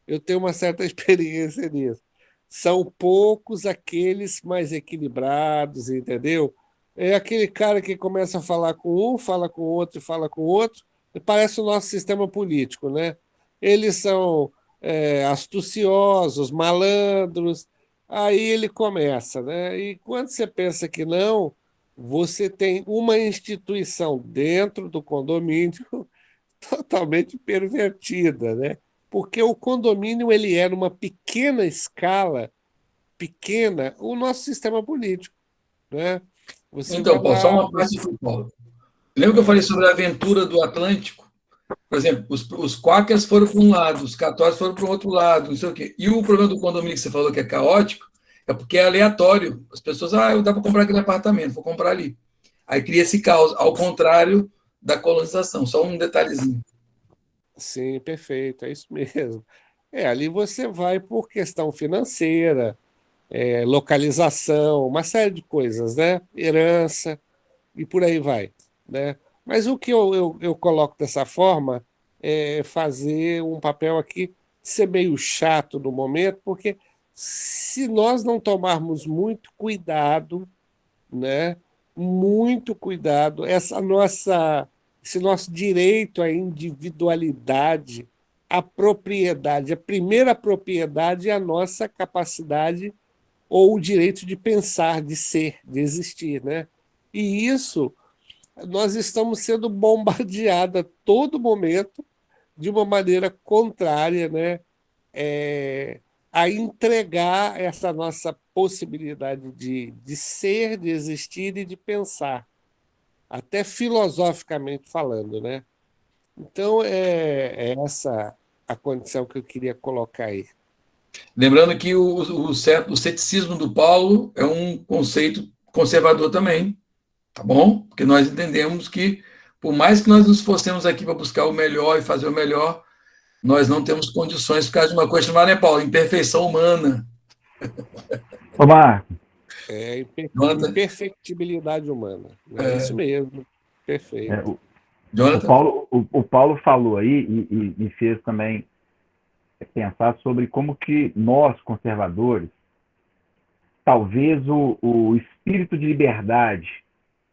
Eu tenho uma certa experiência nisso. São poucos aqueles mais equilibrados, entendeu? É aquele cara que começa a falar com um, fala com o outro e fala com o outro, e parece o nosso sistema político, né? Eles são astuciosos, malandros, aí ele começa, né? E quando você pensa que não, você tem uma instituição dentro do condomínio totalmente pervertida, né? Porque o condomínio ele é numa pequena escala, pequena, o nosso sistema político, né? Você vai Então, Paulo, só lá, uma parte aqui, Paulo. Lembra que eu falei sobre a aventura do Atlântico? Por exemplo, os quakers foram para um lado, os católicos foram para o outro lado, não sei o quê. E o problema do condomínio que você falou que é caótico é porque é aleatório. As pessoas, eu dá para comprar aquele apartamento, vou comprar ali. Aí cria esse caos, ao contrário da colonização. Só um detalhezinho. sim, perfeito, é isso mesmo. Ali você vai por questão financeira, localização, uma série de coisas, né? Herança e por aí vai, né? Mas o que eu coloco dessa forma é fazer um papel aqui, ser meio chato no momento, porque se nós não tomarmos muito cuidado, né? Muito cuidado, esse nosso direito à individualidade, à propriedade, a primeira propriedade é a nossa capacidade ou o direito de pensar, de ser, de existir, né? E isso nós estamos sendo bombardeados a todo momento de uma maneira contrária, né? A entregar essa nossa possibilidade de ser, de existir e de pensar, até filosoficamente falando, né? Então, é essa a condição que eu queria colocar aí. Lembrando que o ceticismo do Paulo é um conceito conservador também, tá bom? Porque nós entendemos que, por mais que nós nos esforcemos aqui para buscar o melhor e fazer o melhor, nós não temos condições por causa de uma coisa chamada, né, Paulo? Imperfeição humana. Ô, Marco, Jonathan, Imperfectibilidade humana. É isso mesmo. Perfeito. Jonathan? O Paulo falou aí e me fez também pensar sobre como que nós, conservadores, talvez o espírito de liberdade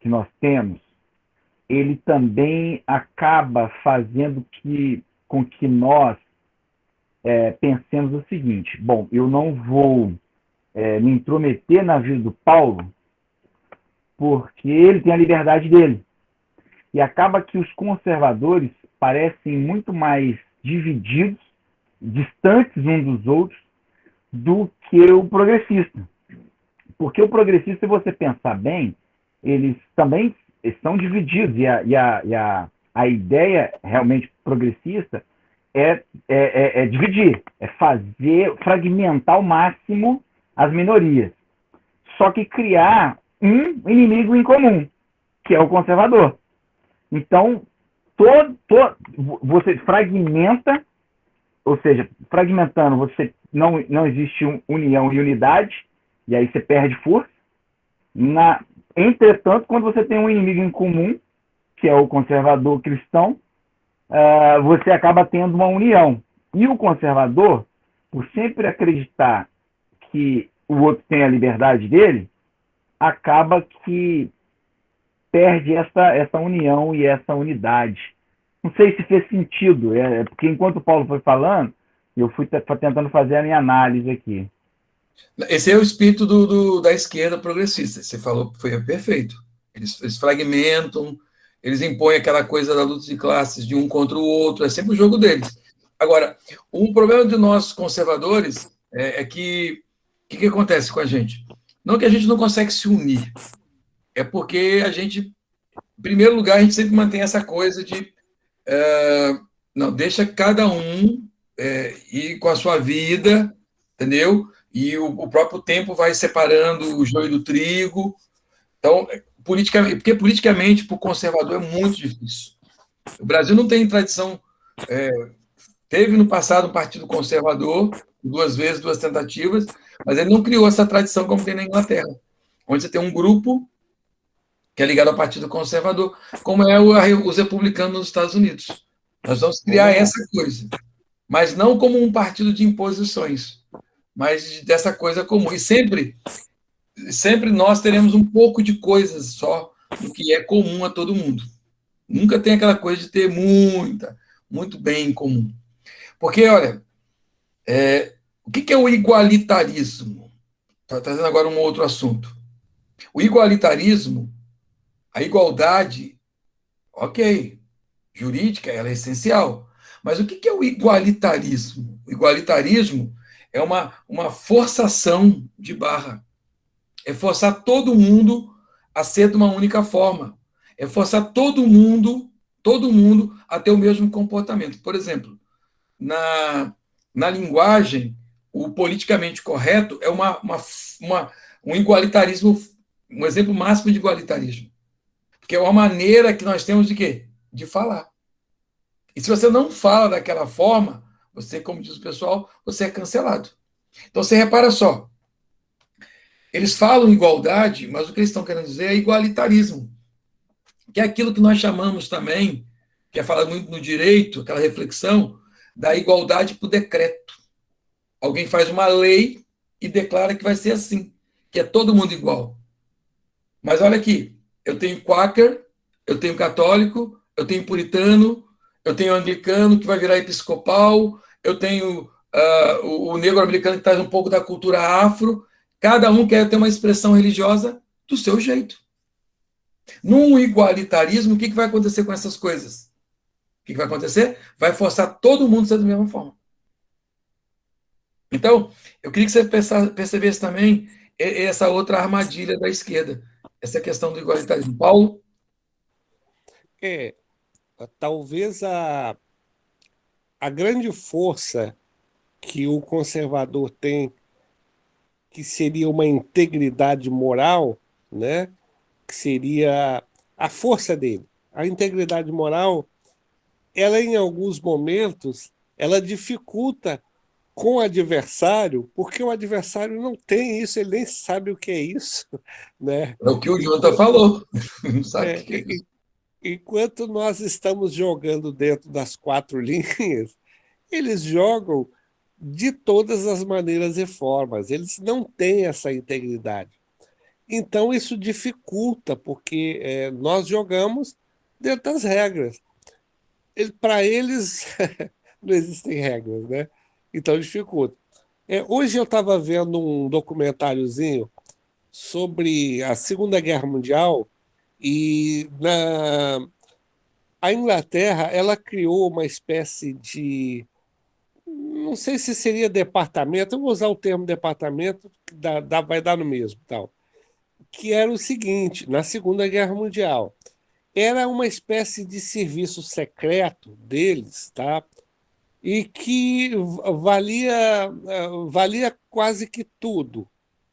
que nós temos ele também acaba fazendo com que nós pensemos o seguinte: bom, eu não vou me intrometer na vida do Paulo porque ele tem a liberdade dele. E acaba que os conservadores parecem muito mais divididos, distantes uns dos outros, do que o progressista. Porque o progressista, se você pensar bem, eles também estão divididos. E a ideia realmente progressista é dividir, é fragmentar ao máximo as minorias. Só que criar um inimigo em comum, que é o conservador. Então, você fragmenta, ou seja, fragmentando, você não existe união e unidade, e aí você perde força. Entretanto, quando você tem um inimigo em comum, que é o conservador cristão, você acaba tendo uma união. E o conservador, por sempre acreditar que o outro tem a liberdade dele, acaba que perde essa união e essa unidade. Não sei se fez sentido, porque enquanto o Paulo foi falando, eu fui tentando fazer a minha análise aqui. Esse é o espírito da esquerda progressista. Você falou, foi perfeito. Eles fragmentam, eles impõem aquela coisa da luta de classes de um contra o outro, é sempre o jogo deles. Agora, o problema de nós conservadores é que o que acontece com a gente? Não que a gente não consegue se unir, é porque a gente, em primeiro lugar, a gente sempre mantém essa coisa de não, deixa cada um ir com a sua vida, entendeu? E o próprio tempo vai separando o joio do trigo. Então, porque politicamente, para o conservador, é muito difícil. O Brasil não tem tradição. Teve no passado um partido conservador, 2 vezes, 2 tentativas, mas ele não criou essa tradição como tem na Inglaterra, onde você tem um grupo que é ligado ao Partido Conservador, como é os republicanos nos Estados Unidos. Nós vamos criar essa coisa, mas não como um partido de imposições, mas dessa coisa comum. E sempre nós teremos um pouco de coisas só do que é comum a todo mundo. Nunca tem aquela coisa de ter muito bem em comum. Porque, olha, o que é o igualitarismo? Estou trazendo agora um outro assunto. O igualitarismo, a igualdade, ok, jurídica, ela é essencial. Mas o que é o igualitarismo? O igualitarismo é uma forçação de barra. É forçar todo mundo a ser de uma única forma. É forçar todo mundo a ter o mesmo comportamento. Por exemplo, na linguagem, o politicamente correto é um igualitarismo, um exemplo máximo de igualitarismo. Porque é uma maneira que nós temos de quê? De falar. E se você não fala daquela forma, você, como diz o pessoal, você é cancelado. Então você repara só, eles falam igualdade, mas o que eles estão querendo dizer é igualitarismo, que é aquilo que nós chamamos também, que é falado muito no direito, aquela reflexão da igualdade por decreto. Alguém faz uma lei e declara que vai ser assim, que é todo mundo igual. Mas olha aqui, eu tenho quaker, eu tenho católico, eu tenho puritano, eu tenho anglicano que vai virar episcopal, eu tenho o negro americano que traz um pouco da cultura afro. Cada um quer ter uma expressão religiosa do seu jeito. Num igualitarismo, o que vai acontecer com essas coisas? O que vai acontecer? Vai forçar todo mundo a ser da mesma forma. Então, eu queria que você percebesse também essa outra armadilha da esquerda, essa questão do igualitarismo. Paulo? Talvez a grande força que o conservador tem, que seria uma integridade moral, né? Que seria a força dele. A integridade moral, ela em alguns momentos, ela dificulta com o adversário, porque o adversário não tem isso, ele nem sabe o que é isso. Né? É o que o Jonathan falou. Não sabe o que é isso. Enquanto nós estamos jogando dentro das 4 linhas, eles jogam de todas as maneiras e formas. Eles não têm essa integridade. Então, isso dificulta, porque nós jogamos dentro das regras. Para eles, não existem regras, né? Então dificulta. Hoje eu estava vendo um documentáriozinho sobre a Segunda Guerra Mundial e a Inglaterra ela criou uma espécie de, não sei se seria departamento, eu vou usar o termo departamento, que vai dar no mesmo, tal, que era o seguinte, na Segunda Guerra Mundial, era uma espécie de serviço secreto deles, tá? E que valia quase que tudo,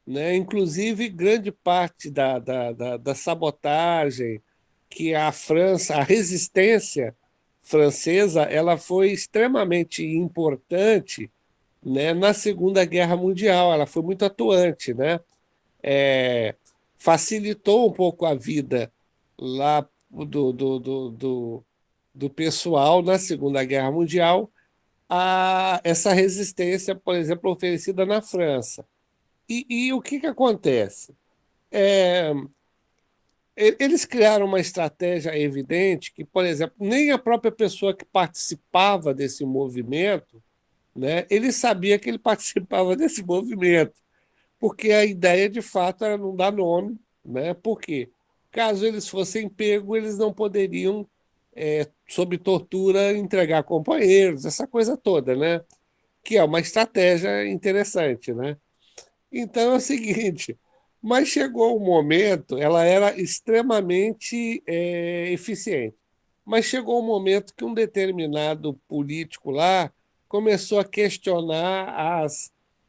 né? Inclusive grande parte da sabotagem que a França, a resistência francesa, ela foi extremamente importante, né, na Segunda Guerra Mundial, ela foi muito atuante, né? Facilitou um pouco a vida lá do pessoal na Segunda Guerra Mundial, essa resistência, por exemplo, oferecida na França. E o que acontece? Eles criaram uma estratégia evidente que, por exemplo, nem a própria pessoa que participava desse movimento, né, ele sabia que ele participava desse movimento, porque a ideia, de fato, era não dar nome, né? Por quê? Caso eles fossem pegos, eles não poderiam, sob tortura, entregar companheiros, essa coisa toda, né? Que é uma estratégia interessante, né? Então é o seguinte, mas chegou um momento, ela era extremamente eficiente, mas chegou um momento que um determinado político lá começou a questionar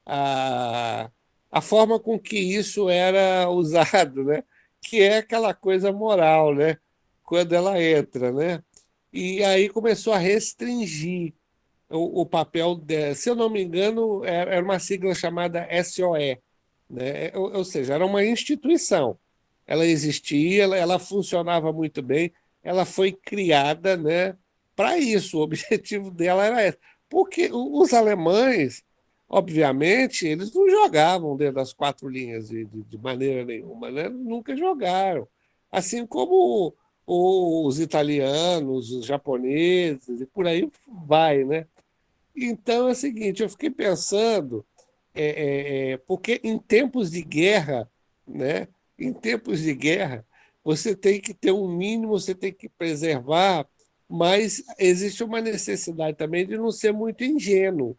a, a forma com que isso era usado, né? Que é aquela coisa moral, né? Quando ela entra, né? E aí começou a restringir o papel, se eu não me engano, era uma sigla chamada SOE, né? Ou seja, era uma instituição. Ela existia, ela funcionava muito bem, ela foi criada, né, para isso. O objetivo dela era esse. Porque os alemães, obviamente, eles não jogavam dentro das quatro linhas de maneira nenhuma, né? Nunca jogaram. Assim como os italianos, os japoneses, e por aí vai, né? Então é o seguinte, eu fiquei pensando, porque em tempos de guerra, né? Em tempos de guerra, você tem que ter um mínimo, você tem que preservar, mas existe uma necessidade também de não ser muito ingênuo,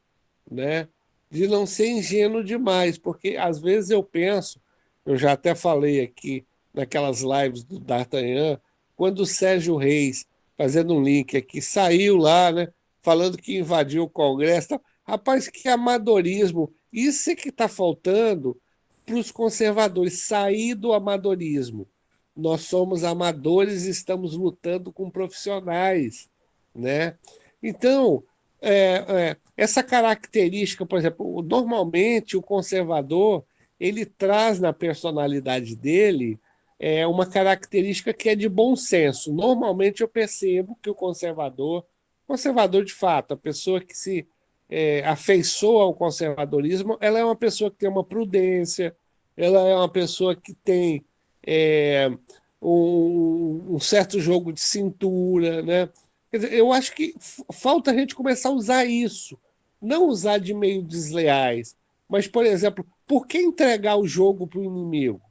né? De não ser ingênuo demais, porque às vezes eu penso, eu já até falei aqui naquelas lives do D'Artagnan, quando o Sérgio Reis, fazendo um link aqui, saiu lá, né, falando que invadiu o Congresso. Tal. Rapaz, que amadorismo! Isso é que está faltando para os conservadores, sair do amadorismo. Nós somos amadores e estamos lutando com profissionais, né? Então, essa característica, por exemplo, normalmente o conservador ele traz na personalidade dele uma característica que é de bom senso. Normalmente eu percebo que o conservador de fato, a pessoa que se afeiçoa ao conservadorismo, ela é uma pessoa que tem uma prudência, ela é uma pessoa que tem é, um certo jogo de cintura, né? Quer dizer, eu acho que falta a gente começar a usar isso, não usar de meio desleais, mas, por exemplo, por que entregar o jogo para o inimigo?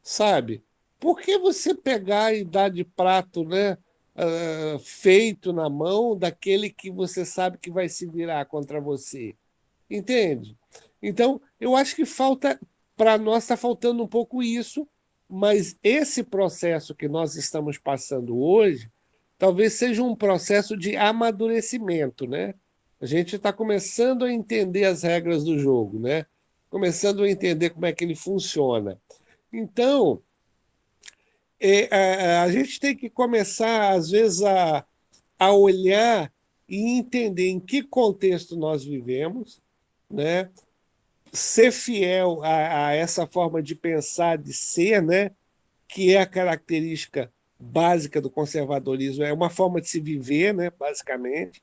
Sabe? Por que você pegar e dar de prato, né, feito na mão daquele que você sabe que vai se virar contra você? Entende? Então, eu acho que para nós está faltando um pouco isso, mas esse processo que nós estamos passando hoje, talvez seja um processo de amadurecimento, né? A gente está começando a entender as regras do jogo, né? Começando a entender como é que ele funciona. Então, a gente tem que começar, às vezes, a olhar e entender em que contexto nós vivemos, né? Ser fiel a essa forma de pensar, de ser, né? Que é a característica básica do conservadorismo, é uma forma de se viver, né? Basicamente.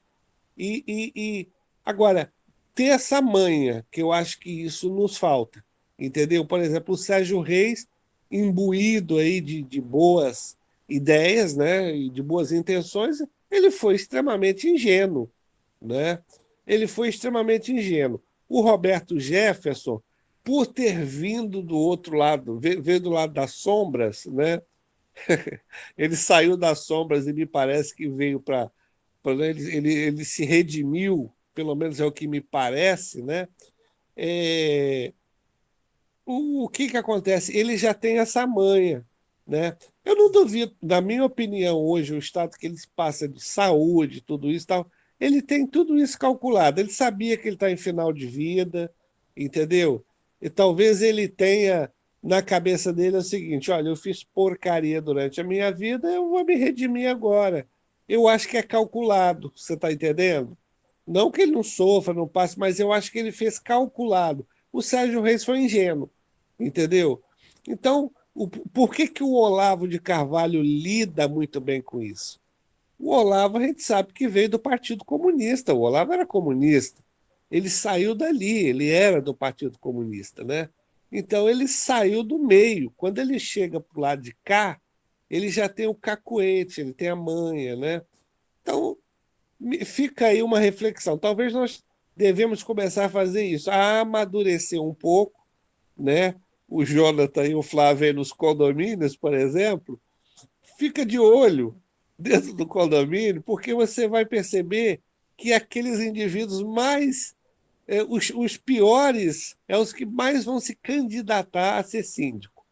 Agora, ter essa manha, que eu acho que isso nos falta, entendeu? Por exemplo, o Sérgio Reis, imbuído aí de boas ideias, né, e de boas intenções, ele foi extremamente ingênuo, né? Ele foi extremamente ingênuo. O Roberto Jefferson, por ter vindo do outro lado, veio do lado das sombras, né? Ele saiu das sombras e me parece que veio para. Ele se redimiu, pelo menos é o que me parece, né? É, o que que acontece? Ele já tem essa manha, né? Eu não duvido, na minha opinião, hoje, o estado que ele passa de saúde, tudo isso e tal, ele tem tudo isso calculado. Ele sabia que ele está em final de vida, entendeu? E talvez ele tenha na cabeça dele o seguinte: olha, eu fiz porcaria durante a minha vida, eu vou me redimir agora. Eu acho que é calculado, você está entendendo? Não que ele não sofra, não passe, mas eu acho que ele fez calculado. O Sérgio Reis foi ingênuo, entendeu? Então, por que, que o Olavo de Carvalho lida muito bem com isso? O Olavo, a gente sabe que veio do Partido Comunista. O Olavo era comunista. Ele saiu dali, ele era do Partido Comunista, né? Então, ele saiu do meio. Quando ele chega para o lado de cá, ele já tem o cacuete, ele tem a manha, né? Então, fica aí uma reflexão. Talvez nós devemos começar a fazer isso, a amadurecer um pouco, né? O Jonathan e o Flávio aí nos condomínios, por exemplo, fica de olho dentro do condomínio, porque você vai perceber que aqueles indivíduos mais, os piores, é os que mais vão se candidatar a ser síndico.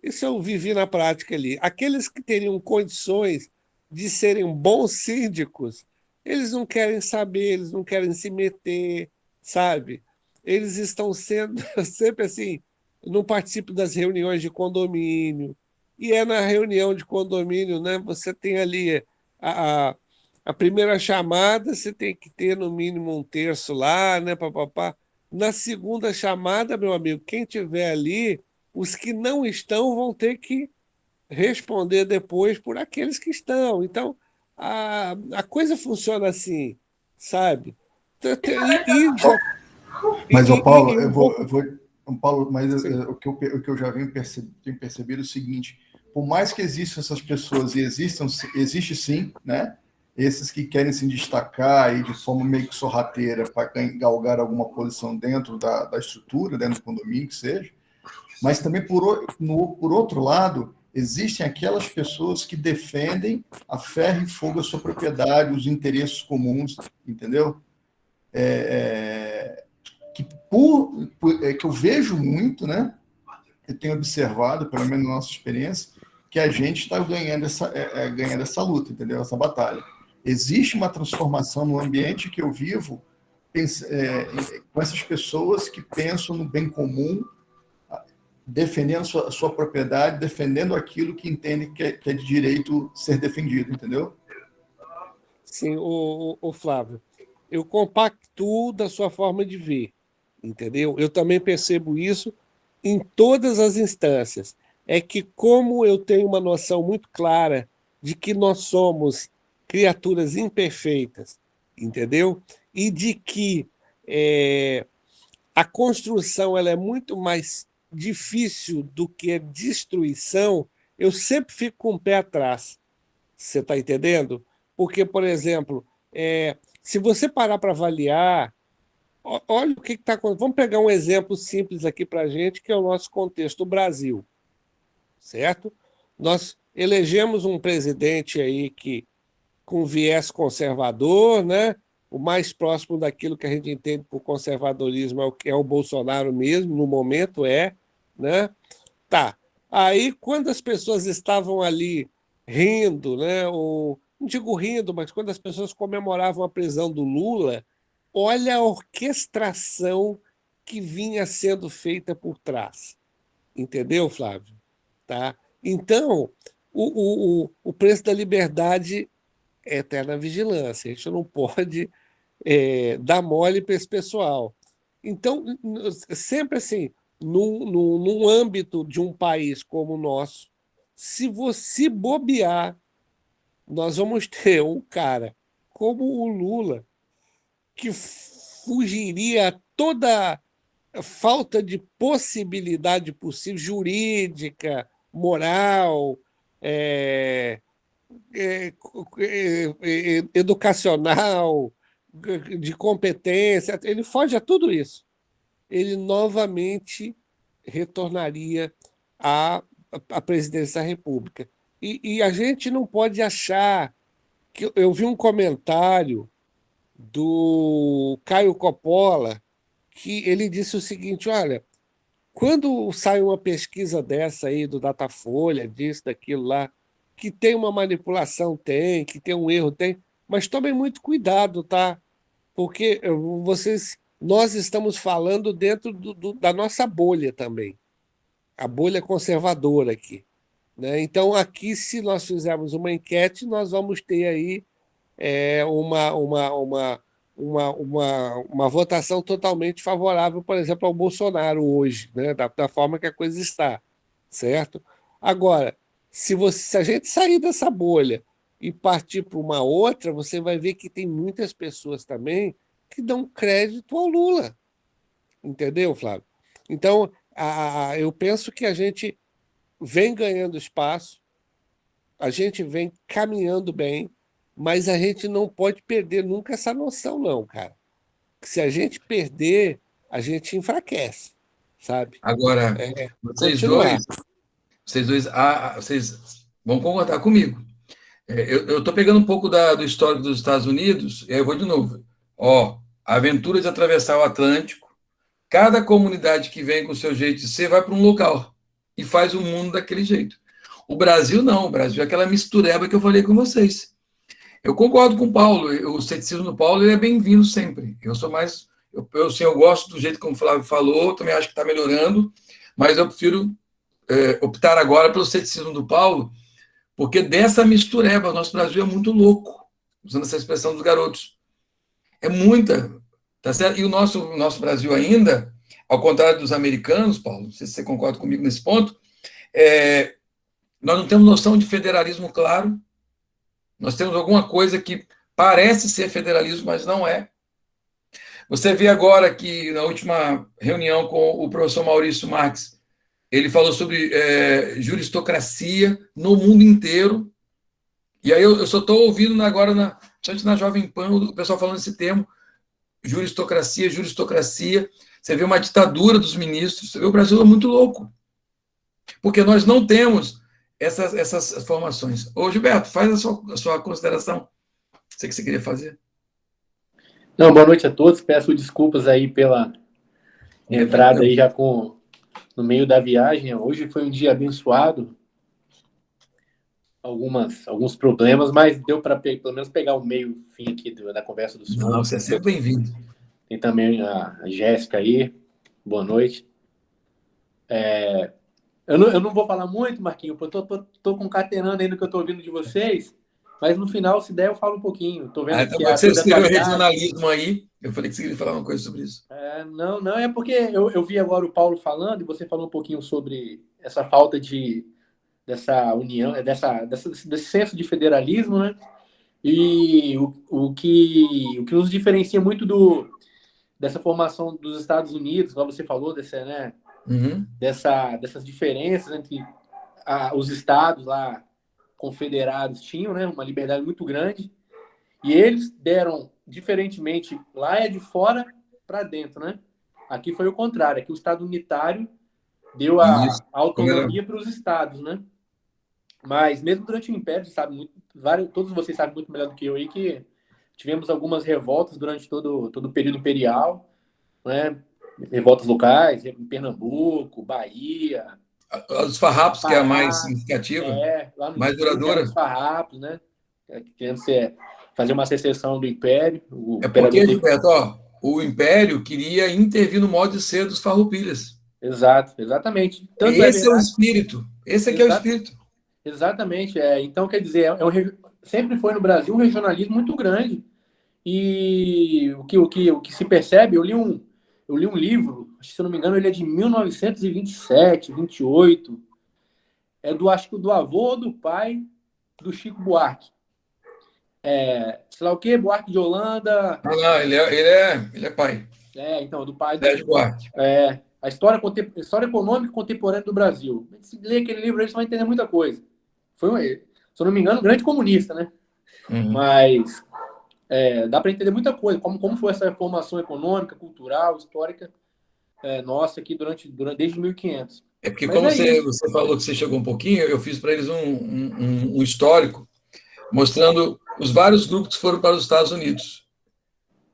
Isso eu vivi na prática ali. Aqueles que teriam condições de serem bons síndicos, eles não querem saber, eles não querem se meter, sabe? Eles estão sendo sempre assim, não participam das reuniões de condomínio. E é na reunião de condomínio, né? Você tem ali a, a, a primeira chamada, você tem que ter no mínimo um terço lá, né? Papapá. Na segunda chamada, meu amigo, quem tiver ali, os que não estão vão ter que responder depois por aqueles que estão. Então, a coisa funciona assim, sabe? Mas, ô Paulo, Um pouco. Paulo, mas Sim, o que eu já tenho percebido é o seguinte: por mais que existam essas pessoas e existe sim, né? Esses que querem se destacar e de forma meio que sorrateira para galgar alguma posição dentro da estrutura, dentro do condomínio, que seja. Mas também, por outro lado, existem aquelas pessoas que defendem a ferro e fogo a sua propriedade, os interesses comuns, entendeu? Que eu vejo muito, né? Eu tenho observado, pelo menos na nossa experiência, que a gente está ganhando essa luta, entendeu? Essa batalha. Existe uma transformação no ambiente que eu vivo com essas pessoas que pensam no bem comum, defendendo sua propriedade, defendendo aquilo que entendem que é de direito ser defendido, entendeu? sim, o Flávio, eu compactuo da sua forma de ver, entendeu? Eu também percebo isso em todas as instâncias. É que, como eu tenho uma noção muito clara de que nós somos criaturas imperfeitas, entendeu? E de que a construção ela é muito mais difícil do que a destruição, eu sempre fico com o pé atrás. Você está entendendo? Porque, por exemplo, se você parar para avaliar, olha o que está acontecendo. Vamos pegar um exemplo simples aqui para a gente, que é o nosso contexto, o Brasil, certo? Nós elegemos um presidente aí que com viés conservador, né? O mais próximo daquilo que a gente entende por conservadorismo é o Bolsonaro mesmo, no momento né? Tá. Aí, quando as pessoas estavam ali rindo, né? Ou, não digo rindo, mas quando as pessoas comemoravam a prisão do Lula, olha a orquestração que vinha sendo feita por trás. Entendeu, Flávio? Tá? Então, o preço da liberdade é eterna vigilância. A gente não pode dar mole para esse pessoal. Então, sempre assim, num âmbito de um país como o nosso, se você bobear, nós vamos ter um cara como o Lula, que fugiria a toda falta de possibilidade possível, jurídica, moral, educacional, de competência, ele foge a tudo isso. Ele novamente retornaria à presidência da República. E a gente não pode achar que... Eu vi um comentário do Caio Coppola que ele disse o seguinte: olha, quando sai uma pesquisa dessa aí do Datafolha, disso, daquilo lá, que tem uma manipulação, tem, que tem um erro, tem, mas tomem muito cuidado, tá? Porque nós estamos falando dentro da nossa bolha também, a bolha conservadora aqui, né? Então, aqui, se nós fizermos uma enquete, nós vamos ter aí uma votação totalmente favorável, por exemplo, ao Bolsonaro hoje, né? Da forma que a coisa está, certo? Agora, se a gente sair dessa bolha e partir para uma outra, você vai ver que tem muitas pessoas também que dão crédito ao Lula. Entendeu, Flávio? Então, eu penso que a gente vem ganhando espaço, a gente vem caminhando bem, mas a gente não pode perder nunca essa noção, não, cara. Se a gente perder, a gente enfraquece, sabe? Agora, vocês dois vão concordar comigo. Eu estou pegando um pouco do histórico dos Estados Unidos, e aí eu vou de novo. A aventura de atravessar o Atlântico, cada comunidade que vem com o seu jeito de ser vai para um local e faz o mundo daquele jeito. O Brasil não, o Brasil é aquela mistureba que eu falei com vocês. Eu concordo com o Paulo, o ceticismo do Paulo ele é bem-vindo sempre. Eu sou mais... eu gosto do jeito como o Flávio falou, também acho que está melhorando, mas eu prefiro optar agora pelo ceticismo do Paulo, porque dessa mistureba, o nosso Brasil é muito louco, usando essa expressão dos garotos. É muita, tá certo? E o nosso Brasil ainda, ao contrário dos americanos, Paulo, não sei se você concorda comigo nesse ponto, nós não temos noção de federalismo claro, nós temos alguma coisa que parece ser federalismo, mas não é. Você vê agora que, na última reunião com o professor Maurício Marques, ele falou sobre juristocracia no mundo inteiro. E aí eu só estou ouvindo agora, na Jovem Pan, o pessoal falando esse termo, juristocracia. Você vê uma ditadura dos ministros. Você vê o Brasil é muito louco. Porque nós não temos essas formações. Ô, Gilberto, faz a sua consideração. Sei que você queria fazer. Não, boa noite a todos. Peço desculpas aí pela entrada aí já no meio da viagem. Hoje foi um dia abençoado. Alguns problemas, mas deu para pelo menos pegar o meio fim aqui da conversa do senhor. Não, você é sempre bem-vindo. Tem também a Jéssica aí. Boa noite. Eu não vou falar muito, Marquinhos, porque eu tô concatenando aí no que eu tô ouvindo de vocês, mas no final, se der, eu falo um pouquinho. Tô vendo que você escreveu regionalismo aí, eu falei que você queria falar uma coisa sobre isso. Não, é porque eu vi agora o Paulo falando, e você falou um pouquinho sobre essa falta dessa união, desse senso de federalismo, né? E o que nos diferencia muito dessa formação dos Estados Unidos, como você falou, né? Dessas diferenças entre os estados lá confederados tinham, né, uma liberdade muito grande, e eles deram, diferentemente, lá é de fora para dentro, né? Aqui foi o contrário, aqui o Estado unitário deu a autonomia para os estados, né? Mas mesmo durante o Império, todos vocês sabem muito melhor do que eu aí que tivemos algumas revoltas durante todo o período imperial, né? Revoltas locais, em Pernambuco, Bahia. Os farrapos, que é a mais significativa, lá no mais duradoura. Os farrapos, né? Querendo fazer uma secessão do Império. Porque, Gilberto, o Império queria intervir no modo de ser dos farroupilhas. Exatamente. Esse é o espírito. Esse aqui é o espírito. Exatamente. Então, quer dizer, sempre foi no Brasil um regionalismo muito grande. E o que se percebe, eu li um livro, se eu não me engano, ele é de 1927, 28. Acho que do avô ou do pai do Chico Buarque. Sei lá o quê, Buarque de Holanda. Não, ele é pai. Então, do pai do Buarque. A história econômica contemporânea do Brasil. Se ler aquele livro aí, você vai entender muita coisa. se eu não me engano, um grande comunista, né? Mas dá para entender muita coisa, como foi essa formação econômica, cultural, histórica nossa aqui desde 1500. É porque, Mas como você isso. falou que você chegou um pouquinho, eu fiz para eles um histórico mostrando os vários grupos que foram para os Estados Unidos.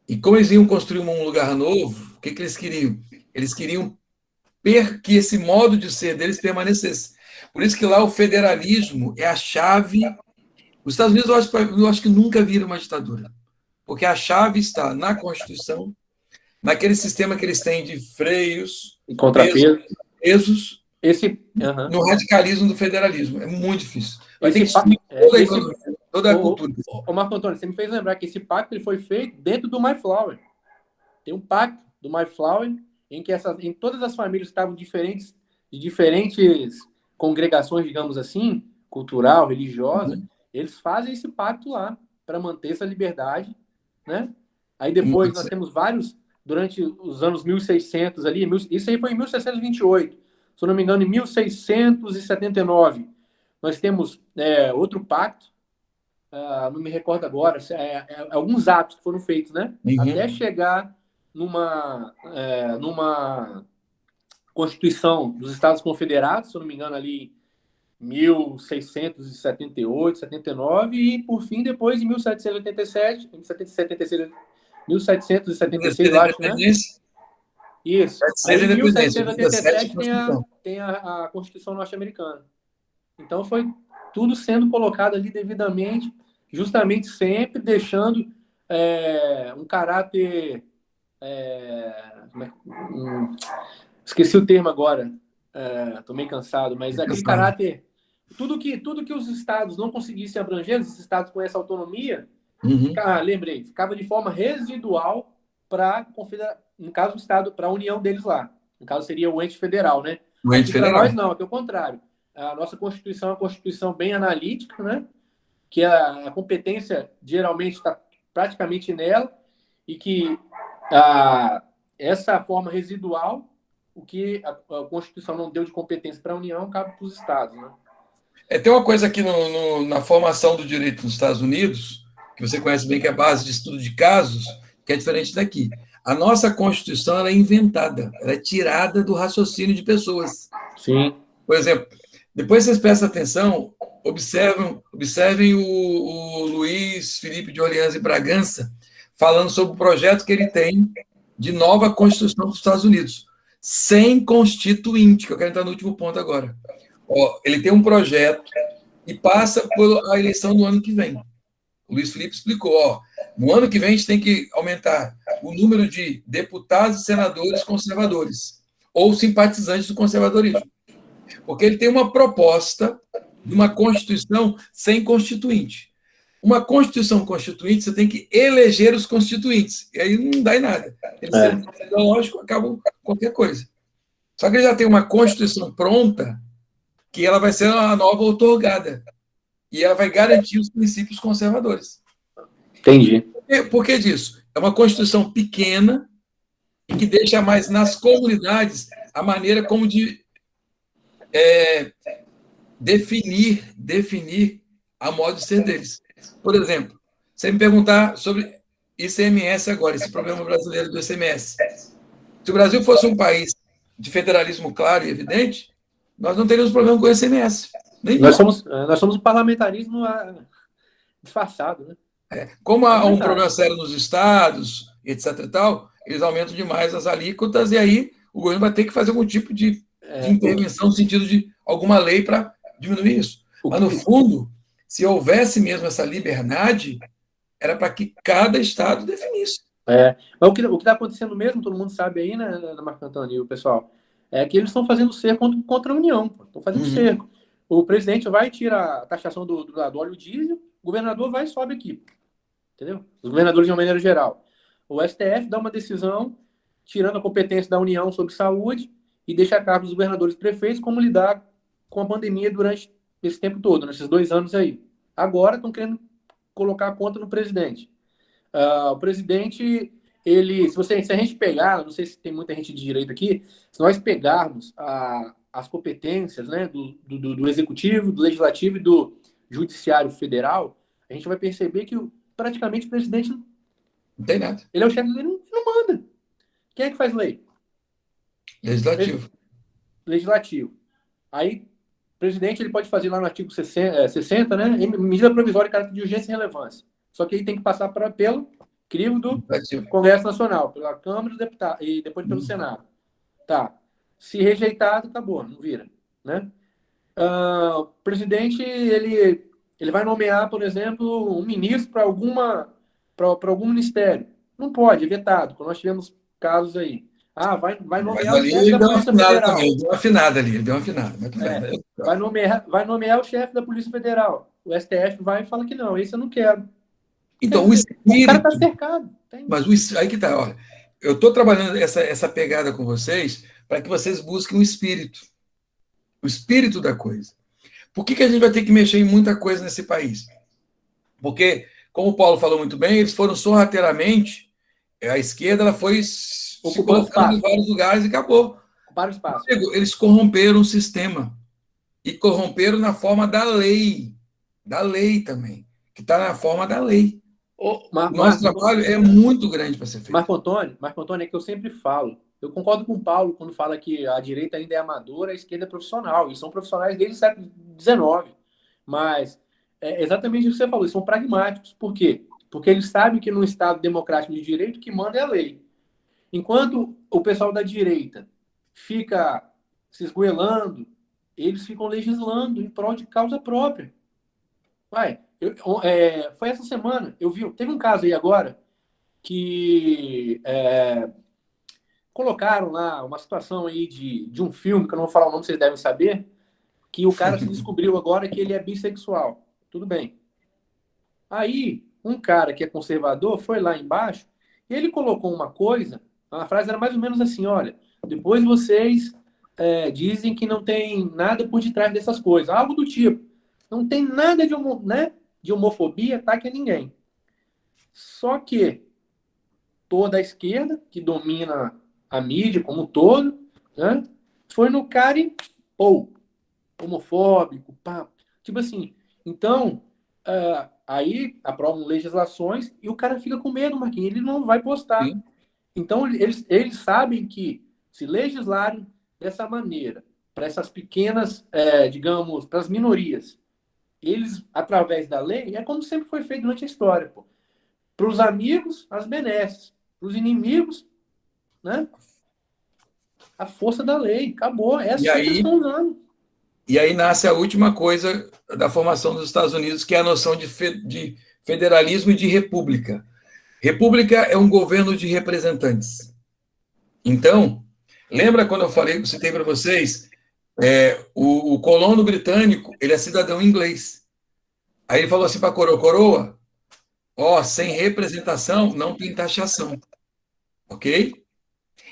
E como eles iam construir um lugar novo, o que eles queriam? Eles queriam que esse modo de ser deles permanecesse. Por isso que lá o federalismo é a chave. Os Estados Unidos, eu acho que nunca viram uma ditadura, porque a chave está na Constituição, naquele sistema que eles têm de freios, E contrapeso. pesos, Uhum. no radicalismo do federalismo. É muito difícil. Vai ter que Esse destruir toda a economia, toda a cultura. Ô Marco Antônio, você me fez lembrar que esse pacto ele foi feito dentro do Mayflower. Tem um pacto do Mayflower em que em todas as famílias que estavam de diferentes congregações, digamos assim, cultural, religiosa, eles fazem esse pacto lá para manter essa liberdade, né? Aí depois nós temos vários, durante os anos 1600 ali, isso aí foi em 1628, se eu não me engano, em 1679, nós temos outro pacto, não me recordo agora, alguns atos que foram feitos, né? Até chegar numa Constituição dos Estados Confederados, se eu não me engano, ali 1678, 79, e por fim, depois, em 1787, 1776, eu acho, né? Isso. Aí, em 1787 tem a Constituição norte-americana. Então, foi tudo sendo colocado ali devidamente, justamente sempre deixando um caráter... esqueci o termo agora, estou meio cansado, mas aquele caráter... Tudo que os estados não conseguissem abranger, os estados com essa autonomia, lembrei, ficava de forma residual para, no caso do estado, para a união deles lá. No caso, seria o ente federal, né? O ente federal. Para nós, não, aqui é o contrário. A nossa Constituição é uma Constituição bem analítica, né? Que a competência geralmente está praticamente nela e que essa forma residual, o que a Constituição não deu de competência para a União, cabe para os estados, né? Tem uma coisa aqui na formação do direito nos Estados Unidos, que você conhece bem, que é a base de estudo de casos, que é diferente daqui. A nossa Constituição ela é inventada, ela é tirada do raciocínio de pessoas. Sim. Por exemplo, depois vocês prestem atenção, observem o Luiz Felipe de Orleans e Bragança falando sobre o projeto que ele tem de nova Constituição dos Estados Unidos, sem constituinte, que eu quero entrar no último ponto agora. Ele tem um projeto e passa por a eleição do ano que vem. O Luiz Felipe explicou, no ano que vem a gente tem que aumentar o número de deputados e senadores conservadores ou simpatizantes do conservadorismo. Porque ele tem uma proposta de uma Constituição sem constituinte. Uma Constituição constituinte, você tem que eleger os constituintes. E aí não dá em nada. Eles sendo ideológico, acabam qualquer coisa. Só que ele já tem uma Constituição pronta que ela vai ser uma nova outorgada. E ela vai garantir os princípios conservadores. Entendi. Por que disso? É uma Constituição pequena e que deixa mais nas comunidades a maneira como de definir a modo de ser deles. Por exemplo, você me perguntar sobre ICMS agora, esse problema brasileiro do ICMS. Se o Brasil fosse um país de federalismo claro e evidente, nós não teríamos problema com o ICMS. Nós somos um parlamentarismo disfarçado, né? Como há um problema sério nos estados, etc. e tal, eles aumentam demais as alíquotas e aí o governo vai ter que fazer algum tipo de intervenção no sentido de alguma lei para diminuir isso. Mas, no fundo, se houvesse mesmo essa liberdade, era para que cada estado definisse. Mas o que está acontecendo mesmo, todo mundo sabe aí, né, Marco Antônio, pessoal, é que eles estão fazendo cerco contra a União. Estão fazendo cerco. O presidente vai tirar a taxação do óleo diesel, o governador vai e sobe aqui. Entendeu? Os governadores, de uma maneira geral. O STF dá uma decisão tirando a competência da União sobre saúde e deixa a cargo dos governadores e prefeitos como lidar com a pandemia durante esse tempo todo, nesses 2 anos aí. Agora estão querendo colocar a conta no presidente. O presidente, se a gente pegar, não sei se tem muita gente de direito aqui, se nós pegarmos as competências, né, do Executivo, do Legislativo e do Judiciário Federal, a gente vai perceber que praticamente o presidente Não tem nada. ele é o chefe, ele não manda. Quem é que faz lei? Legislativo. Legislativo. Aí, o presidente ele pode fazer lá no artigo 60, né, medida provisória de caráter de urgência e relevância. Só que ele tem que passar pelo crivo do Legislativo. Congresso Nacional, pela Câmara dos Deputados e depois pelo Senado. Tá. Se rejeitado, acabou, não vira, né? O presidente ele vai nomear, por exemplo, um ministro para algum ministério. Não pode, é vetado. Quando nós tivemos casos aí. Vai Mas nomear o ali chefe ele da deu uma Polícia afinada Federal. também, ele deu uma afinada ali, ele deu uma afinada. Mas tudo bem. Vai nomear o chefe da Polícia Federal. O STF vai e fala que não, esse eu não quero. Então, o O espírito. cara está cercado. Mas aí que tá, olha. Eu estou trabalhando essa pegada com vocês para que vocês busquem o espírito da coisa. Por que a gente vai ter que mexer em muita coisa nesse país? Porque, como o Paulo falou muito bem, eles foram sorrateiramente, a esquerda ela foi se Ocupando colocando espaço. em vários lugares e acabou. Para o espaço. Eles corromperam o sistema. E corromperam na forma da lei. Da lei também. Que está na forma da lei. O nosso trabalho é muito grande para ser feito. Marco Antônio, é que eu sempre falo. Eu concordo com o Paulo quando fala que a direita ainda é amadora, a esquerda é profissional. E são profissionais desde o século XIX. Mas é exatamente o que você falou, eles são pragmáticos. Por quê? Porque eles sabem que num Estado democrático de direito, o que manda é a lei. Enquanto o pessoal da direita fica se esgoelando, eles ficam legislando em prol de causa própria. Foi essa semana, teve um caso aí agora que colocaram lá uma situação aí de um filme, que eu não vou falar o nome, vocês devem saber, que o cara se descobriu agora que ele é bissexual. Tudo bem. Aí, um cara que é conservador foi lá embaixo e ele colocou uma coisa, a frase era mais ou menos assim, olha, depois vocês dizem que não tem nada por detrás dessas coisas, algo do tipo. Não tem nada de homofobia, ataque a ninguém. Só que toda a esquerda, que domina a mídia como um todo, né, foi no cara e homofóbico, pá. Tipo assim, então, aí aprovam legislações e o cara fica com medo, Marquinhos, ele não vai postar. Sim. Então, eles sabem que se legislarem dessa maneira, para essas pequenas, digamos, para as minorias, eles, através da lei, é como sempre foi feito durante a história, pô. Para os amigos, as benesses. Para os inimigos, né? A força da lei. Acabou. É assim que eles estão usando. E aí nasce a última coisa da formação dos Estados Unidos, que é a noção de federalismo e de república. República é um governo de representantes. Então, lembra quando eu citei para vocês, o colono britânico, ele é cidadão inglês. Aí ele falou assim para a coroa, sem representação não tem taxação. Ok?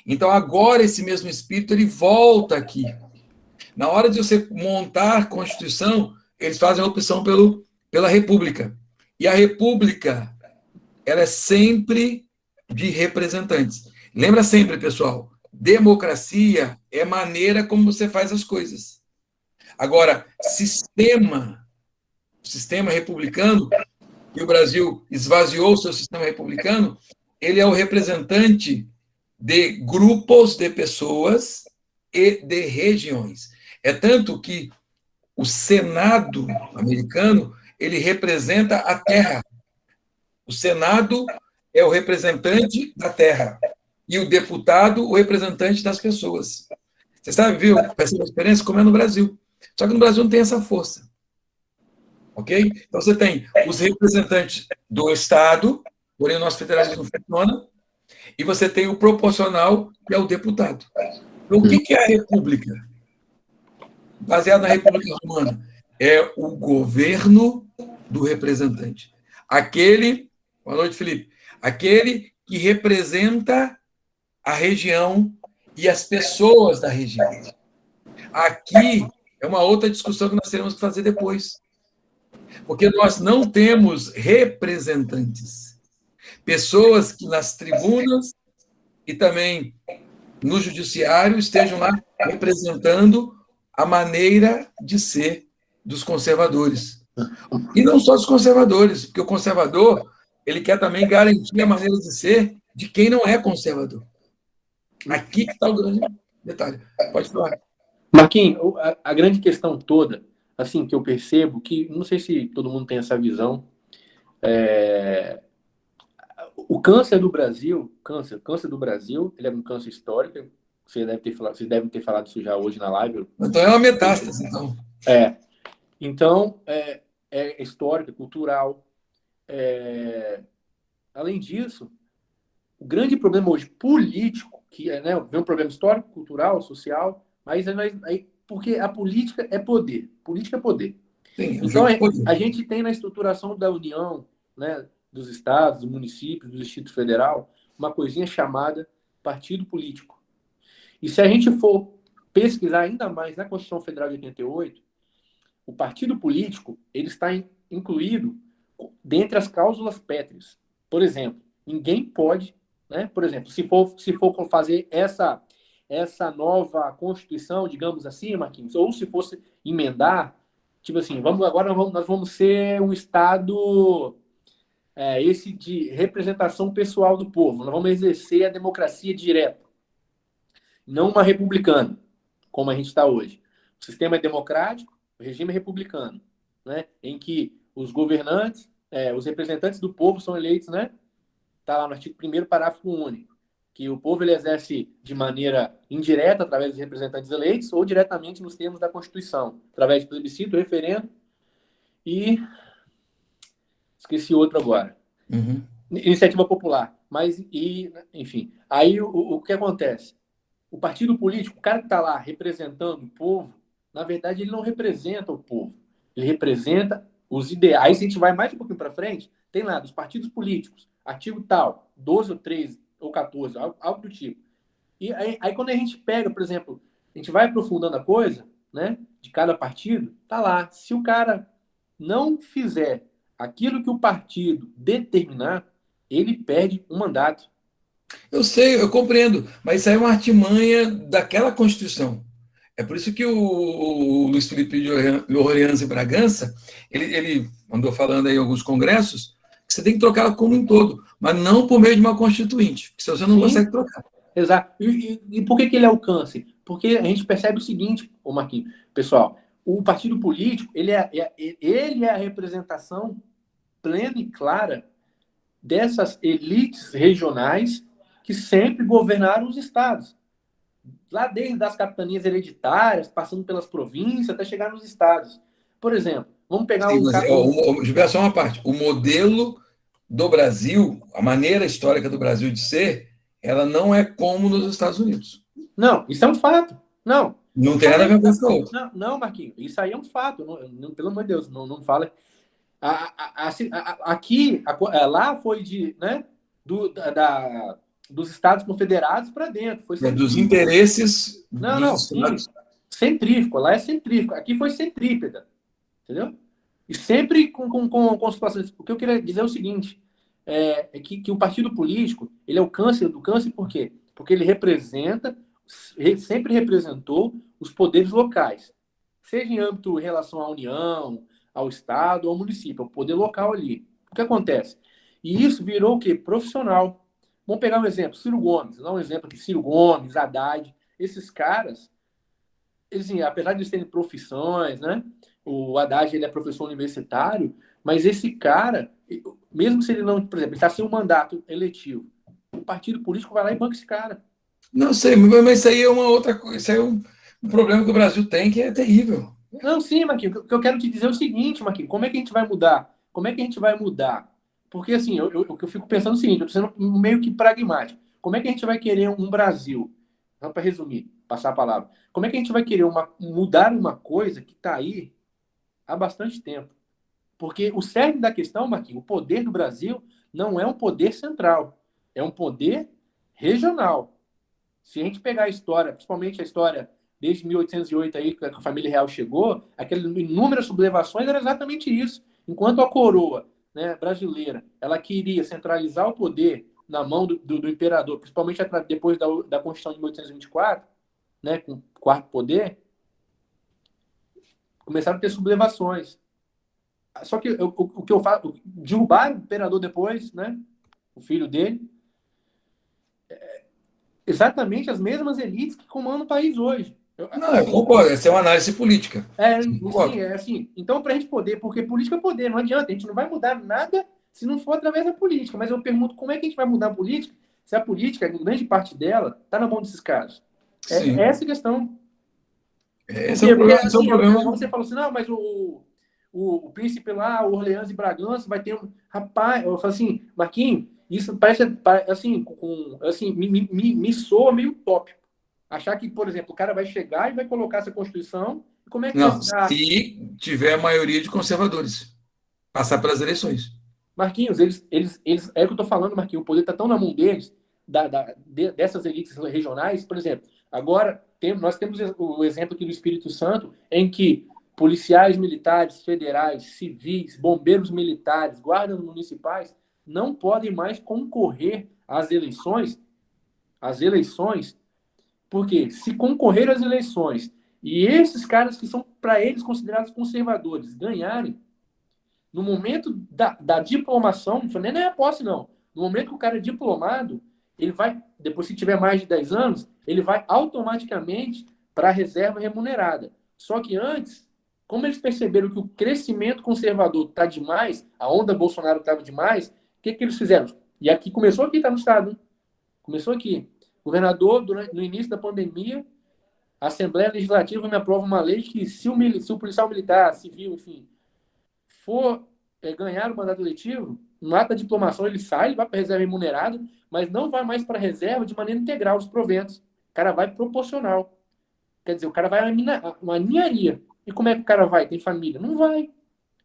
Então, agora esse mesmo espírito, ele volta aqui. Na hora de você montar a Constituição, eles fazem a opção pela República. E a República, ela é sempre de representantes. Lembra sempre, pessoal, democracia é maneira como você faz as coisas. Agora, sistema republicano, que o Brasil esvaziou o seu sistema republicano, ele é o representante de grupos de pessoas e de regiões. É tanto que o Senado americano, ele representa a terra. O Senado é o representante da terra. E o deputado, o representante das pessoas. Você sabe, viu? Percebe a diferença? Como é no Brasil. Só que no Brasil não tem essa força. Ok? Então você tem os representantes do Estado, porém o nosso federalismo funciona, e você tem o proporcional, que é o deputado. Então, o que é a República? Baseado na República Romana. É o governo do representante. Boa noite, Felipe. Aquele que representa a região e as pessoas da região. Aqui é uma outra discussão que nós teremos que fazer depois. Porque nós não temos representantes. Pessoas que nas tribunas e também no judiciário estejam lá representando a maneira de ser dos conservadores. E não só dos conservadores, porque o conservador ele quer também garantir a maneira de ser de quem não é conservador. Aqui que está o grande detalhe. Pode falar. Marquinhos, a grande questão toda, assim, que eu percebo, que não sei se todo mundo tem essa visão, o câncer do Brasil, câncer do Brasil, ele é um câncer histórico, vocês devem ter falado isso já hoje na live. Então é uma metástase, então. Então, é histórico, cultural. Além disso, o grande problema hoje político, que é, né, vem um problema histórico, cultural, social, mas porque a política é poder. Política é poder. Sim, então, a gente tem na estruturação da União, né, dos estados, dos municípios, do Distrito Federal, uma coisinha chamada partido político. E se a gente for pesquisar ainda mais na Constituição Federal de 88, o partido político ele está incluído dentre as cláusulas pétreas. Por exemplo, ninguém pode, né? Por exemplo, se for fazer essa nova Constituição, digamos assim, Marquinhos, ou se fosse emendar, tipo assim, nós vamos ser um Estado esse de representação pessoal do povo, nós vamos exercer a democracia direta, não uma republicana, como a gente está hoje. O sistema é democrático, o regime é republicano, né? Em que os governantes, os representantes do povo são eleitos, né? Está lá no artigo 1º, parágrafo único, que o povo ele exerce de maneira indireta através dos representantes eleitos ou diretamente nos termos da Constituição, através de plebiscito, referendo e esqueci outro agora. Iniciativa popular. Enfim, aí o que acontece? O partido político, o cara que está lá representando o povo, na verdade ele não representa o povo, ele representa os ideais. Se a gente vai mais um pouquinho para frente, tem lá dos partidos políticos, artigo tal, 12 ou 13 ou 14, algo do tipo. E aí quando a gente pega, por exemplo, a gente vai aprofundando a coisa, né, de cada partido, tá lá. Se o cara não fizer aquilo que o partido determinar, ele perde o mandato. Eu sei, eu compreendo, mas isso aí é uma artimanha daquela Constituição. É por isso que o Luiz Felipe de Orleans e Bragança, ele andou falando aí em alguns congressos, que você tem que trocar ela como um todo, mas não por meio de uma constituinte, porque senão você não consegue trocar. Exato. E por que ele é o câncer? Porque a gente percebe o seguinte, ô Marquinhos, pessoal, o partido político, ele é a representação plena e clara dessas elites regionais que sempre governaram os estados. Lá desde as capitanias hereditárias, passando pelas províncias, até chegar nos estados. Por exemplo, vamos pegar só uma parte. O modelo do Brasil, a maneira histórica do Brasil de ser, ela não é como nos Estados Unidos. Não, isso é um fato. Não tem nada a ver com isso outra. Não, Marquinhos, isso aí é um fato. Pelo amor de Deus, não fala. Aqui, lá foi dos Estados Confederados para dentro. Foi dos interesses. Centrífugo. Lá é centrífugo. Aqui foi centrípeta. Entendeu? E sempre com situações. O que eu queria dizer é o seguinte: que o partido político ele é o câncer do câncer, por quê? Porque ele sempre representou os poderes locais, seja em âmbito em relação à União, ao Estado, ao município, ao poder local ali. O que acontece? E isso virou o quê? Profissional. Vamos pegar um exemplo, Ciro Gomes. Vou dar um exemplo aqui, Ciro Gomes, Haddad. Esses caras, apesar de eles terem profissões, né? O Haddad ele é professor universitário, mas esse cara, mesmo se ele não, por exemplo, ele está sem um mandato eletivo, o partido político vai lá e banca esse cara. Não sei, mas isso aí é uma outra coisa. Isso aí é um problema que o Brasil tem que é terrível. Não, sim, Marquinhos, o que eu quero te dizer é o seguinte, Marquinhos, como é que a gente vai mudar? Como é que a gente vai mudar? Porque, assim, eu fico pensando o seguinte, eu estou sendo meio que pragmático. Como é que a gente vai querer um Brasil? Só para resumir, passar a palavra. Como é que a gente vai querer mudar uma coisa que está aí há bastante tempo? Porque o cerne da questão, Marquinhos, o poder do Brasil não é um poder central, é um poder regional. Se a gente pegar a história, principalmente a história desde 1808, aí, que a família real chegou, aquelas inúmeras sublevações, era exatamente isso. Enquanto a coroa, né, brasileira, ela queria centralizar o poder na mão do imperador, principalmente depois da Constituição de 1824, né, com o quarto poder, começaram a ter sublevações. Só que o que eu falo, derrubaram o imperador depois, né? O filho dele. Exatamente as mesmas elites que comandam o país hoje. Não, eu concordo, essa é uma análise política. Sim, é assim. Então, para a gente poder, porque política é poder, não adianta, a gente não vai mudar nada se não for através da política. Mas eu pergunto, como é que a gente vai mudar a política se a política, grande parte dela, está na mão desses caras? Sim. É essa a questão. Esse é o problema. Assim, você falou assim, não, mas o príncipe lá, o Orleans e Bragança, vai ter um... Rapaz, eu falo assim, Marquinhos, isso parece, assim, me soa meio utópico. Achar que, por exemplo, o cara vai chegar e vai colocar essa Constituição, como é que não, vai se dar? Se tiver a maioria de conservadores, passar pelas eleições. Marquinhos, eles é o que eu estou falando, Marquinhos, o poder está tão na mão deles, dessas elites regionais, por exemplo, agora nós temos o exemplo aqui do Espírito Santo, em que policiais militares, federais, civis, bombeiros militares, guardas municipais, não podem mais concorrer às eleições, porque se concorrer às eleições e esses caras que são, para eles, considerados conservadores, ganharem, no momento da diplomação, não nem a posse, não. No momento que o cara é diplomado, ele vai, depois se tiver mais de 10 anos, ele vai automaticamente para a reserva remunerada. Só que antes, como eles perceberam que o crescimento conservador está demais, a onda Bolsonaro estava demais, o que eles fizeram? E aqui começou aqui, está no Estado, hein? Começou aqui. O governador, no início da pandemia, a Assembleia Legislativa me aprova uma lei que se o policial militar, civil, enfim, for ganhar o mandato eletivo, no ato da diplomação ele sai, ele vai para a reserva remunerada, mas não vai mais para a reserva de maneira integral os proventos. O cara vai proporcional. Quer dizer, o cara vai uma ninharia. E como é que o cara vai? Tem família? Não vai.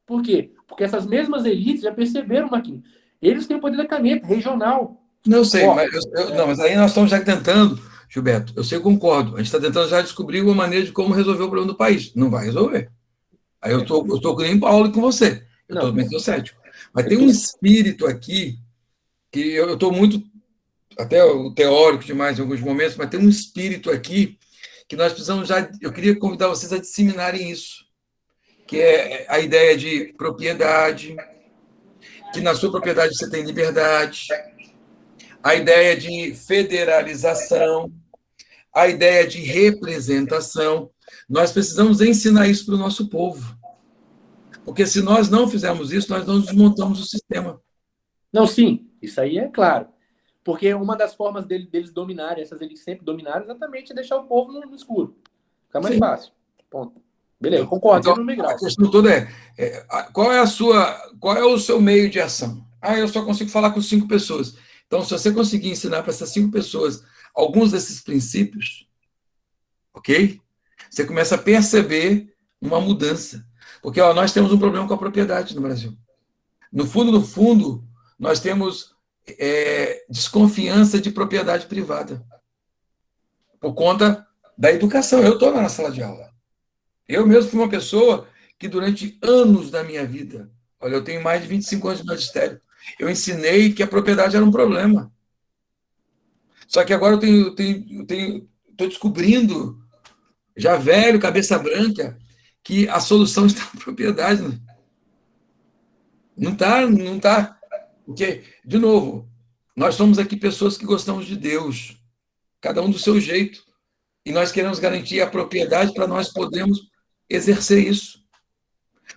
Por quê? Porque essas mesmas elites já perceberam, Marquinhos. Eles têm o poder da caneta, regional. Não sei, mas aí nós estamos já tentando, Gilberto, eu sei, concordo, a gente está tentando já descobrir uma maneira de como resolver o problema do país. Não vai resolver. Aí eu estou com nem Paulo e com você. Eu estou cético. Mas tem um espírito aqui que eu estou muito, até o teórico demais em alguns momentos, mas tem um espírito aqui que nós precisamos já... Eu queria convidar vocês a disseminarem isso, que é a ideia de propriedade, que na sua propriedade você tem liberdade, a ideia de federalização, a ideia de representação. Nós precisamos ensinar isso para o nosso povo. Porque se nós não fizermos isso, nós não desmontamos o sistema. Não, sim, isso aí é claro. Porque uma das formas deles dominarem, essas eles sempre dominaram, exatamente é deixar o povo no escuro. Fica mais fácil. Ponto. Beleza, eu concordo. Então, a questão toda qual é o seu meio de ação? Eu só consigo falar com 5 pessoas. Então, se você conseguir ensinar para essas 5 pessoas alguns desses princípios, ok? Você começa a perceber uma mudança. Porque nós temos um problema com a propriedade no Brasil. No fundo, nós temos desconfiança de propriedade privada. Por conta da educação. Eu estou na sala de aula. Eu mesmo fui uma pessoa que durante anos da minha vida, olha, eu tenho mais de 25 anos de magistério, eu ensinei que a propriedade era um problema. Só que agora eu estou descobrindo, já velho, cabeça branca, que a solução está na propriedade. Não está. Porque, de novo, nós somos aqui pessoas que gostamos de Deus, cada um do seu jeito, e nós queremos garantir a propriedade para nós podermos exercer isso.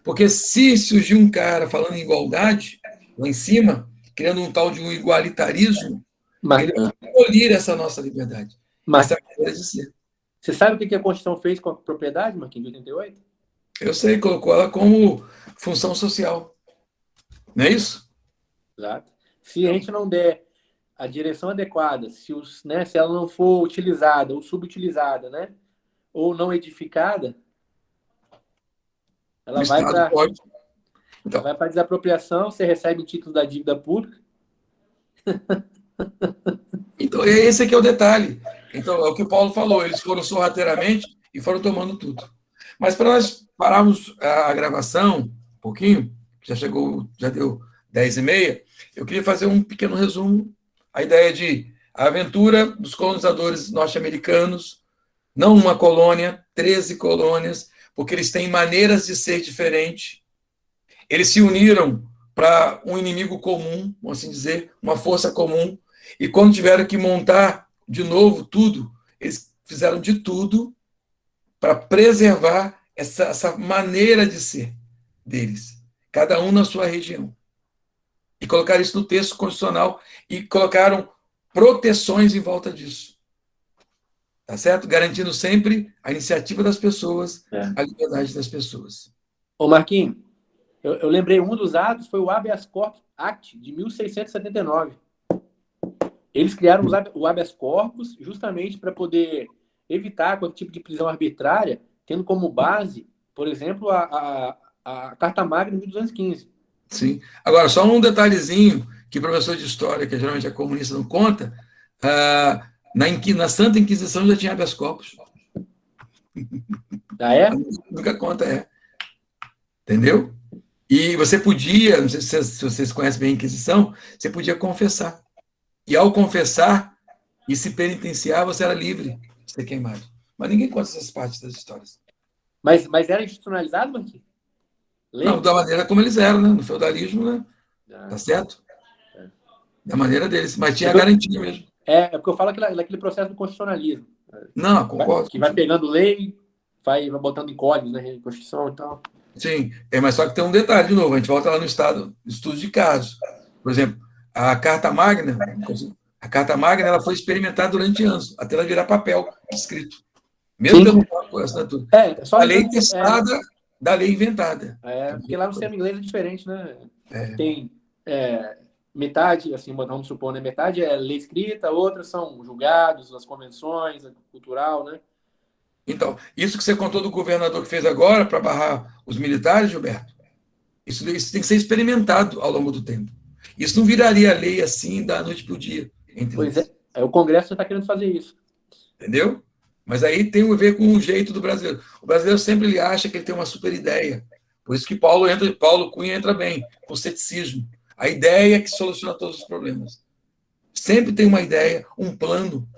Porque se surgir um cara falando em igualdade, lá em cima, criando um tal de um igualitarismo, ele vai abolir essa nossa liberdade. Essa é a maneira de ser. Você sabe o que a Constituição fez com a propriedade, Marquinhos, de 88? Eu sei, colocou ela como função social. Não é isso? Exato. Se a gente não der a direção adequada, se ela não for utilizada ou subutilizada, né, ou não edificada, ela vai para a desapropriação, você recebe o título da dívida pública. Então, esse aqui é o detalhe. Então, é o que o Paulo falou, eles foram sorrateiramente e foram tomando tudo. Mas para nós pararmos a gravação um pouquinho, já deu 10h30, eu queria fazer um pequeno resumo. A ideia de a aventura dos colonizadores norte-americanos, não uma colônia, 13 colônias, porque eles têm maneiras de ser diferentes. Eles se uniram para um inimigo comum, vamos assim dizer, uma força comum, e quando tiveram que montar de novo tudo, eles fizeram de tudo para preservar essa maneira de ser deles, cada um na sua região. E colocaram isso no texto constitucional e colocaram proteções em volta disso. Tá certo? Garantindo sempre a iniciativa das pessoas, a liberdade das pessoas. Ô, Marquinhos, eu lembrei, um dos atos foi o Habeas Corpus Act, de 1679. Eles criaram o habeas corpus justamente para poder evitar qualquer tipo de prisão arbitrária, tendo como base, por exemplo, a Carta Magna de 1215. Sim. Agora, só um detalhezinho que o professor de história, que geralmente é comunista, não conta, na Santa Inquisição já tinha habeas corpus. Ah, é? Nunca conta, Entendeu? E você podia, não sei se vocês conhecem bem a Inquisição, você podia confessar. E ao confessar e se penitenciar, você era livre de ser queimado. Mas ninguém conta essas partes das histórias. Mas era institucionalizado, Marquinhos? Não, da maneira como eles eram, né? No feudalismo, né? Tá certo? Da maneira deles. Mas tinha a garantia mesmo. É porque eu falo daquele processo do constitucionalismo. Não, concordo. Que vai pegando lei, vai botando em códigos, né? Constituição e tal. Sim, mas só que tem um detalhe de novo. A gente volta lá no estudo de casos. Por exemplo, a Carta Magna, ela foi experimentada durante anos, até ela virar papel escrito. Mesmo pela assinatura. Só a lei testada da lei inventada. Porque lá no sistema inglês é diferente, né? Tem metade, assim, vamos supor, né? Metade é lei escrita, outras são julgados, as convenções, a cultural, né? Então, isso que você contou do governador que fez agora para barrar os militares, Gilberto, isso tem que ser experimentado ao longo do tempo. Isso não viraria lei assim da noite para o dia. Pois o Congresso está querendo fazer isso. Entendeu? Mas aí tem a ver com o jeito do brasileiro. O brasileiro sempre ele acha que ele tem uma super ideia. Por isso que Paulo Cunha entra bem, com o ceticismo. A ideia é que soluciona todos os problemas. Sempre tem uma ideia, um plano.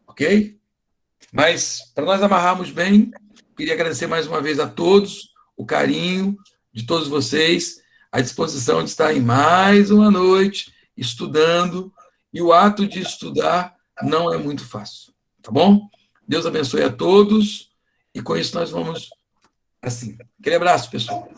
Ok? Mas, para nós amarrarmos bem, queria agradecer mais uma vez a todos o carinho de todos vocês, a disposição de estar em mais uma noite estudando, e o ato de estudar não é muito fácil, tá bom? Deus abençoe a todos, e com isso nós vamos assim. Aquele abraço, pessoal.